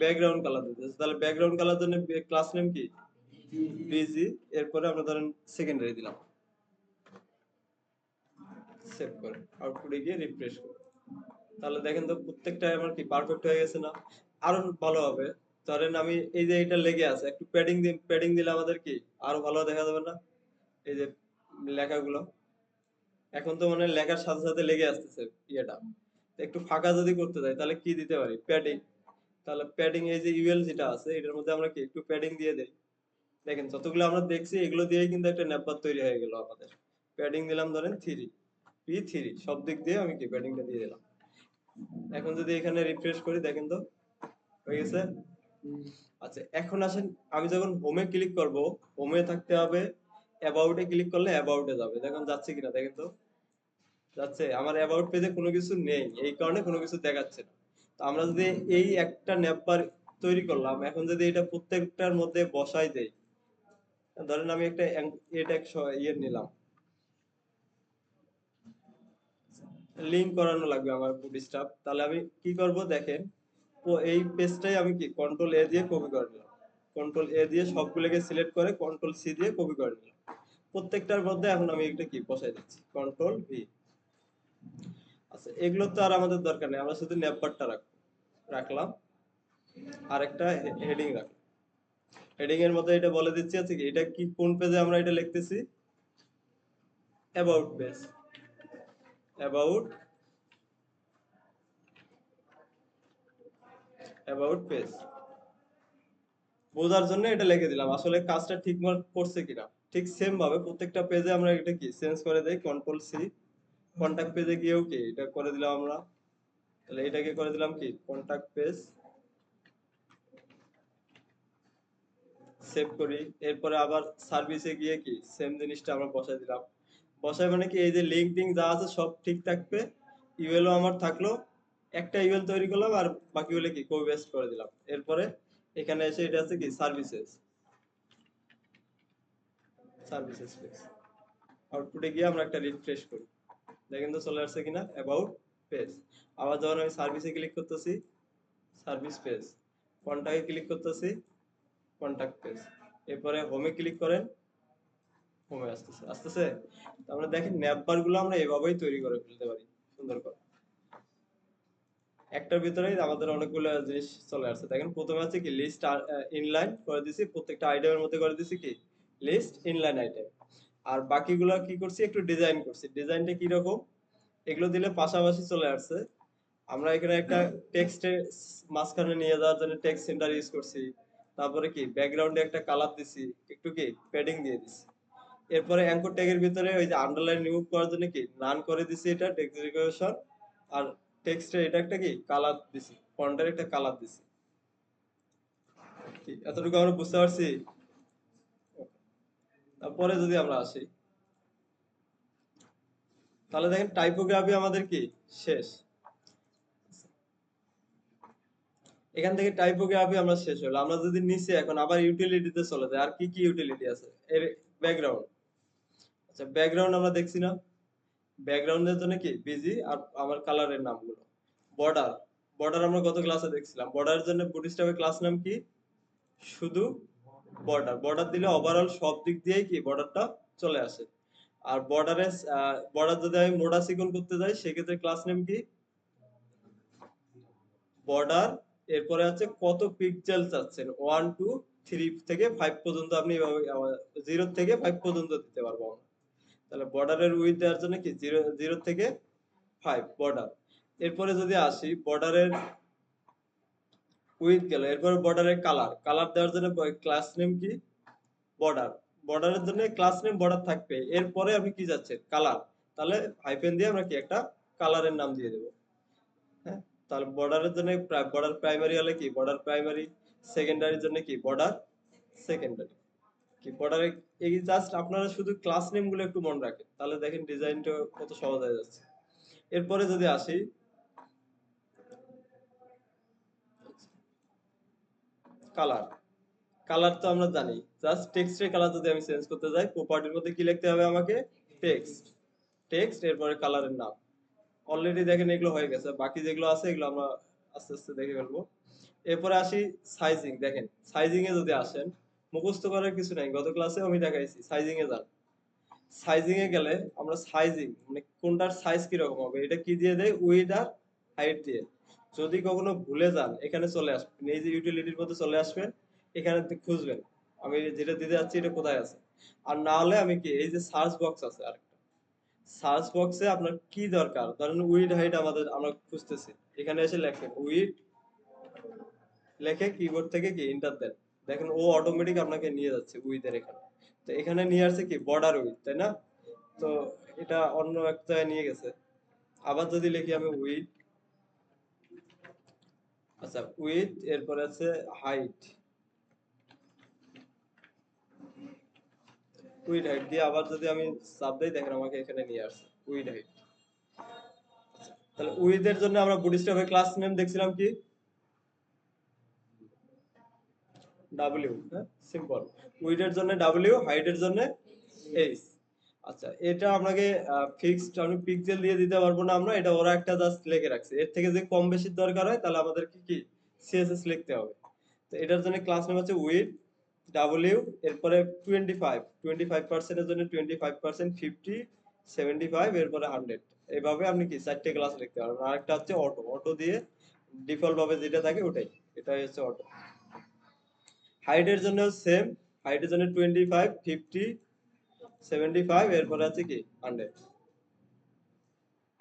ব্যাকগ্রাউন্ড কালার দিতে চাই, তাহলে ব্যাকগ্রাউন্ড কালার জন্য ক্লাস নেম কি বিজি, এরপরে আমরা ধরেন সেকেন্ডারি দিলাম, সেভ করে আউটপুটে গিয়ে রিফ্রেশ করি, তাহলে দেখেন তো প্রত্যেকটা আমার কি পারফেক্ট হয়ে গেছে না। আরো ভালো হবে, ধরেন আমি এই যে এটা লেগে আছে একটু প্যাডিং দিলে আমাদের কি আরো ভালো দেখা যাবে না, এই যে লেখাগুলো এখন তো মানে লেখার সাথে সাথে লেগে আসতেছে ইয়েটা, তো একটু ফাঁকা যদি করতে চাই তাহলে কি দিতে পারি প্যাডিং, তাহলে প্যাডিং এই যে ইউএল যেটা আছে এটার মধ্যে আমরা কি একটু প্যাডিং দিয়ে দেই, দেখেন যতগুলো আমরা দেখছি এগুলো দিয়েই কিন্তু একটা নেপবার তৈরি হয়ে গেল আমাদের, প্যাডিং দিলাম ধরেন P3 সব দিক দিয়ে আমি কি প্যাডিংটা দিয়ে দিলাম। এখন যদি এখানে রিফ্রেশ করি দেখেন তো হয়ে গেছে। আচ্ছা এখন আসেন আমি যখন হোমে ক্লিক করব, হোমে থাকতে হবে, অ্যাবাউটে ক্লিক করলে অ্যাবাউটে যাবে, দেখুন যাচ্ছে কিনা দেখেন তো, যাচ্ছে, আমার অ্যাবাউট পেজে কোনো কিছু নেই এই কারণে কোনো কিছু দেখাচ্ছে না। তো আমরা যদি এই একটা নেপবার তৈরি করলাম, এখন যদি এটা প্রত্যেকটার মধ্যে বসাই দেই, ধরেন আমি একটা এটা ইয়ে নিলাম, লিংক করানো লাগবে আমার বুটস্ট্র্যাপ, তাহলে আমি কি করব দেখেন, তো এই পেজটাই আমি কি কন্ট্রোল এ দিয়ে কপি করে নিলাম, কন্ট্রোল এ দিয়ে সবগুলোকে সিলেক্ট করে কন্ট্রোল সি দিয়ে কপি করে নিলাম, প্রত্যেকটার মধ্যে এখন আমি একটা কি বসাই দিচ্ছি কন্ট্রোল ভি। আচ্ছা এগুলো তো আর আমাদের দরকার নেই, আমরা শুধু নেপবারটা রাখলাম, আর একটা হেডিং রাখলাম, হেডিং এর মধ্যে এটা বলে দিচ্ছি আছে কি এটা কি কোন পেজে আমরা এটা লিখতেছি, about page, about about page বোঝার জন্য এটা লিখে দিলাম, আসলে কাজটা ঠিক মতো করছে কিনা। ঠিক সেম ভাবে প্রত্যেকটা পেজে আমরা এটা কি চেঞ্জ করে দেই কন্ট্রোল সি, কন্টাক্ট পেজে গিয়েও কি এটা করে দিলাম আমরা, তাহলে এটাকে করে দিলাম কি কন্টাক্ট পেজ, সেভ করি, এরপরে আবার সার্ভিসে গিয়ে কি সেম জিনিসটা আমরা বসাই দিলাম, বসাই মানে কি এই যে লিঙ্ক টিঙ্ক যা আছে সব ঠিক থাকবে, ইউএলও আমার থাকলো, একটা ইউএল তৈরি করলাম আর বাকিগুলো কি কপি পেস্ট করে দিলাম, এরপরে এখানে এসে এটা আছে কি সার্ভিসেস, সার্ভিসেস পেজ, আউটপুটে গিয়ে আমরা একটা রিফ্রেশ করি, দেখেন তো চলে আসছে কিনা অ্যাবাউট পেজ। আবার যখন আমি সার্ভিসে ক্লিক করতেছি সার্ভিস পেজ, কন্টাক্টে ক্লিক করতেছি কন্টাক্ট পেজ, এরপরে হোমে ক্লিক করেন, হোমে আসতেছে আসতেছে। আমরা দেখেন ন্যাপ বার গুলো আমরা এভাবেই তৈরি করে ফেলতে পারি সুন্দর করে, একটার ভিতরেই আমাদের অনেকগুলো জিনিস চলে আসছে। দেখেন প্রথমে আছে কি লিস্ট ইনলাইন করে দিছি, প্রত্যেকটা আইটেমের মধ্যে করে দিছি কি লিস্ট ইনলাইন আইটেম। আর বাকিগুলো কি করছি একটু ডিজাইন করছি। ডিজাইনটা কি রকম, এগুলো দিলে পাশাপাশি চলে আসছে। আমরা এখানে একটা টেক্সটের মাঝখানে নিয়ে যাওয়ার জন্য টেক্সট সেন্টার ইউজ করছি। তারপরে কি ব্যাকগ্রাউন্ডে একটা কালার দিছি, একটু কি প্যাডিং দিয়ে দিছি। এরপরে অ্যাঙ্কর ট্যাগের ভিতরে ওই যে আন্ডারলাইন রিমুভ করার জন্য কি নান করে দিছি, এটা টেক্সট ডেকোরেশন। আর টেক্সটে এটা একটা কি কালার দিছি, ফন্টের একটা কালার দিছি। ঠিক এতটুকু আমরা বুঝতে পারছি। তারপরে যদি আমরা আসি, তাহলে দেখেন টাইপোগ্রাফি আমাদের কি শেষ। এখান থেকে টাইপোগ্রাফি আমরা শেষ হলো। আমরা যদি নিচে এখন আবার ইউটিলিটিতে চলে যাই, আর কি কি ইউটিলিটি আছে এর, ব্যাকগ্রাউন্ড। আচ্ছা ব্যাকগ্রাউন্ড আমরা দেখছি না, ব্যাকগ্রাউন্ডের জন্য কি বিজি আর আমার কালারের নামগুলো। বর্ডার, বর্ডার আমরা গত ক্লাসে দেখছিলাম, বর্ডারের জন্য বুটস্ট্র্যাপের ক্লাস নাম কি, শুধু বর্ডার। বর্ডার দিলে ওভারঅল সব দিক দিয়েই কি বর্ডারটা চলে আসে। আর বর্ডারে বর্ডার যদি আমি মোডা সিকন করতে যাই সেক্ষেত্রে ক্লাস নেম কি বর্ডার। এরপরে আছে কত পিক্সেল চাচ্ছেন, 1 2 3 থেকে 5 পর্যন্ত আপনি এভাবে 0 থেকে 5 পর্যন্ত দিতে পারবো আমরা। তাহলে বর্ডারের উইথ দেওয়ার জন্য কি 0 থেকে 5 বর্ডার। এরপরে যদি আসি বর্ডারের উইথ গেল, এরপরে বর্ডারের কালার, কালার দেওয়ার জন্য ক্লাস নেম কি বর্ডার। বর্ডারের জন্য ক্লাস নেম বর্ডার থাকবে, এরপরে আপনি কি যাচ্ছেন কালার, তাহলে হাইফেন দিয়ে আমরা কি একটা কালারের নাম দিয়ে দেবো। হ্যাঁ, তাহলে বর্ডারের জন্য বর্ডার প্রাইমারি হলে কি বর্ডার প্রাইমারি, সেকেন্ডারির জন্য কি বর্ডার সেকেন্ডারি। কি বর্ডারে এই জাস্ট আপনারা শুধু ক্লাস নেম গুলো একটু মনে রাখেন, তাহলে দেখেন ডিজাইনটা কত সহজ হয়ে যাচ্ছে। এরপরে যদি আসি কালার, কালার তো আমরা জানি জাস্ট টেক্সটের কালার যদি আমি চেঞ্জ করতে যাই প্রপার্টির মধ্যে কি লিখতে হবে আমাকে টেক্সট, টেক্সট এরপরে কালারের নাম। অলরেডি দেখেন এগুলো হয়ে গেছে, বাকি যেগুলো আছে এগুলো আমরা আস্তে আস্তে দেখে ফেলবো। এরপরে আসি সাইজিং। দেখেন সাইজিং এ যদি আসেন মুখস্থ করার কিছু নাই, গত ক্লাসে আমি দেখাইছি সাইজিং এ যান। সাইজিং এ গেলে আমরা সাইজিং মানে কোনটার সাইজ কি রকম হবে এটা কি দিয়ে দেয় উইডথ আর হাইট দিয়ে। যদি কখনো ভুলে যান এখানে চলে আসবেন, এই যে ইউটিলিটির মধ্যে চলে আসবেন, এখানে খুঁজবেন আমি যেটা দিতে যাচ্ছি এটা কোথায় আছে। আর না হলে আমি কি এই যে সার্চ বক্স আছে আর সার্চ বক্সে আপনার কি দরকার, ধরেন উইড হাইট আমাদের আমরা খুঁজতেছি, এখানে এসে লেখেন উইড, লেখে কিবোর্ড থেকে কি এন্টার দেন, দেখেন ও অটোমেটিক আপনাকে নিয়ে যাচ্ছে উইথের এখানে। তো এখানে নিয়ে আসছে কি বর্ডার উইথ, তাই না? তো এটা অন্য একটা জায়গায় নিয়ে গেছে। আবার যদি লিখি আমি উইথ, আচ্ছা উইথ এরপরে আছে হাইট, উইড হাইট দিয়ে আবার যদি আমি চাপ দেই দেখেন আমাকে এখানে নিয়ে আসছে উইড হাইট। তাহলে উইথ এর জন্য আমরা বুটস্ট্র্যাপের ক্লাস নেম দেখছিলাম কি ডাব্লিউ। হ্যাঁ সিম্পল, উইড এর জন্য ডাব্লিউ, হাইট এর জন্য এইচ। আচ্ছা এটা আপনাকে ফিক্সড আমি পিক্সেল দিয়ে দিতে পারবো না আমরা, এটা ওরা একটা জাস্ট লিখে রাখছে। এর থেকে যদি কম বেশি দরকার হয় তাহলে আমাদের কি কি সিএসএস লিখতে হবে। তো এটার জন্য ক্লাস নেম হচ্ছে উইড ডাব্লিউ, এরপরে 25, 25% এর জন্য 25%, 50, 75 এরপরে 100। এইভাবে আপনি কি চারটে ক্লাস লিখতে পারবেন। আরেকটা হচ্ছে অটো, অটো দিয়ে ডিফল্ট ভাবে যেটা থাকে ওটাই, এটাই হচ্ছে অটো। হাইটের জন্য সেম, হাইটের জন্য 25, 50, 75 এরপরে আছে কি 100।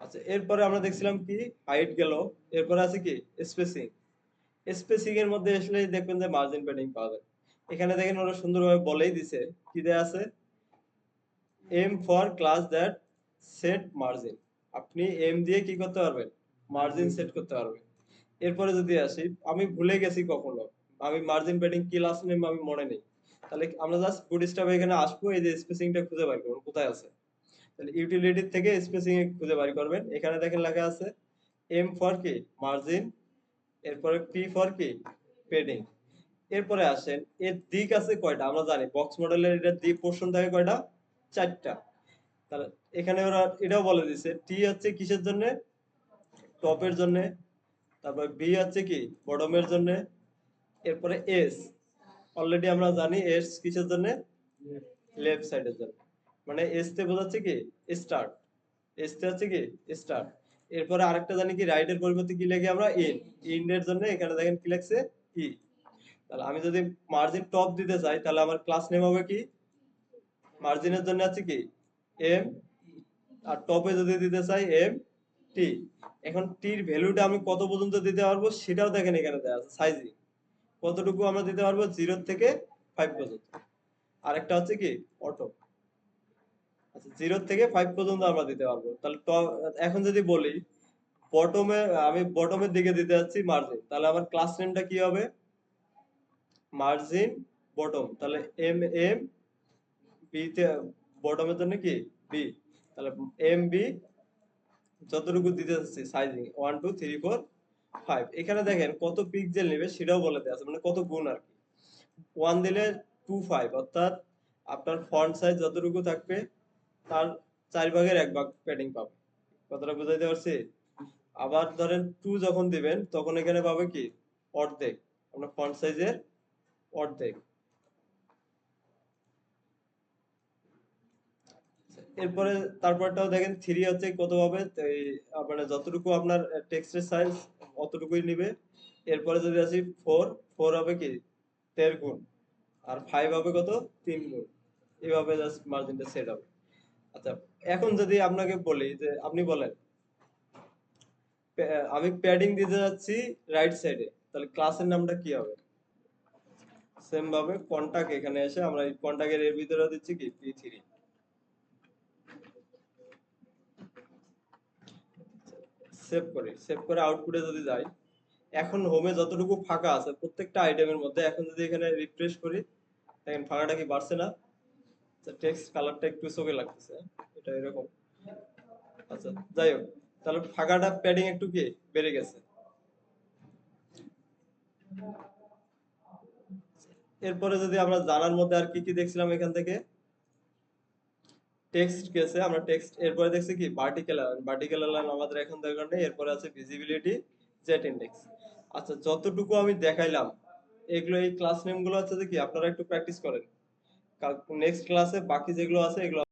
আচ্ছা এরপরে আমরা দেখছিলাম কি হাইট গেল, এরপরে আছে কি স্পেসিং। স্পেসিং এর মধ্যে আসলে দেখবেন যে মার্জিন প্যাডিং পাওয়া যায়। এখানে দেখেন ওরা সুন্দরভাবে বলেই দিছে কি দেয়া আছে, M for class that set margin. আপনি এম দিয়ে কি করতে পারবেন মার্জিন সেট করতে পারবেন। এরপরে যদি আসি আমি ভুলে গেছি কখনো আমি মার্জিন প্যাডিং কি ক্লাস নেম আমি মনে নেই, তাহলে আমরা জাস্ট বুটস্ট্র্যাপ এখানে আসবো, এই যে স্পেসিংটা খুঁজে বের করব কোথায় আছে। তাহলে ইউটিলিটি থেকে স্পেসিং এ খুঁজে বের করবেন, এখানে দেখেন লেখা আছে এম ফর কি মার্জিন, এরপরে পি ফর কি পেডিং। এরপরে আসেন এর দিক আছে কয়টা আমরা জানি বক্স মডেলের, এটা দিক পোর্শন থাকে কয়টা চারটা। তাহলে এখানে ওরা এটাও বলে দিছে টি হচ্ছে কিসের জন্য টপের জন্য, তারপর বি হচ্ছে কি বটমের জন্য, এরপরে এস অলরেডি আমরা জানি এস কিসের জন্য লেফট সাইডের জন্য। মানে এস তে বোঝাচ্ছে কি স্টার্ট, এস তে হচ্ছে কি স্টার্ট। এরপরে আরেকটা জানি কি রাইট এর পরিবর্তে কি লিখি আমরা ইন্ড এর জন্য এখানে দেখেন কি লিখছে ই। তাহলে আমি যদি মার্জিন টপ দিতে চাই তাহলে আমার ক্লাস নেম হবে কি মার্জিনের জন্য আছে কি এম, আর টপে যদি দিতে চাই এম টি। এখন টির ভ্যালুটা আমি কত পর্যন্ত দিতে পারবো সেটাও দেখেন এখানে দেওয়া আছে সাইজিং কতটুকু আমরা দিতে পারবো 0 থেকে 5 পর্যন্ত। আরেকটা হচ্ছে কি অটো, আচ্ছা 0 থেকে 5 পর্যন্ত আমরা দিতে পারবো। তাহলে এখন যদি বলি বটমে, আমি বটমের দিকে দিতে যাচ্ছি মার্জিন, তাহলে আমার ক্লাস নেমটা কি হবে মার্জিন বটম। তাহলে এম এম বি তে বটমের জন্য কি বি, তাহলে এম বি যতটুকু দিতে যাচ্ছি সাইজিং 1 2 3 4 5। এখানে দেখেন কত পিক্সেল নেবে সেটাও বলে দেওয়া আছে, মানে কত গুণ আর কি। 1 দিলে 2 5, অর্থাৎ আপনার ফন্ট সাইজ যতটুকু থাকবে তার 4/1 প্যাডিং পাবে। কথাটা বুঝাইতে পারছি? আবার ধরেন 2 যখন দিবেন তখন এখানে পাবে কি অর্ধেক, আপনার ফন্ট সাইজের অর্ধেক। এরপরে তারপরটাও দেখেন 3 হচ্ছে কত হবে, এই মানে যতটুকু আপনার টেক্সটের সাইজ অতটুকুই নিবে। এরপরে যদি আসি 4, 4 হবে কি 13 গুণ, আর 5 হবে কত 3 গুণ। এভাবে জাস্ট মার্জিনটা সেট হবে। আচ্ছা এখন যদি আপনাকে বলি যে আপনি বলেন আমি প্যাডিং দিতে যাচ্ছি রাইট সাইডে, তাহলে ক্লাসের নামটা কি হবে? সেম ভাবে কন্টাক্ট এখানে এসে আমরা এই কন্টাক্টের এর ভিতরে দিচ্ছি কি P3। সেভ করি, সেভ করে আউটপুটে যদি যাই, এখন হোমে যতটুকু ফাঁকা আছে প্রত্যেকটা আইটেমের মধ্যে এখন যদি এখানে রিফ্রেশ করি দেখেন ফাঁকাটা কি বাড়ছে না? টেক্সট কালারটা একটু চোখে লাগতেছে, এটা এরকম। আচ্ছা যাই হোক, তাহলে ফাঁকাটা প্যাডিং একটু কি বেড়ে গেছে। এরপরে যদি আমরা জানার মধ্যে আর কি কি দেখছিলাম এখান থেকে টেক্সট গেছে, আমরা টেক্সট এরপরে দেখছি কি ভার্টিক্যাল অ্যালাইন, ভার্টিক্যাল অ্যালাইন আমাদের এখন দরকার নেই। এরপরে আছে ভিজিবিলিটি, জেট ইনডেক্স। আচ্ছা যতটুকু আমি দেখাইলাম এগুলো এই ক্লাস নেম গুলো হচ্ছে যে কি আপনারা একটু প্র্যাকটিস করেন, নেক্সট ক্লাসে বাকি যেগুলো আছে এগুলো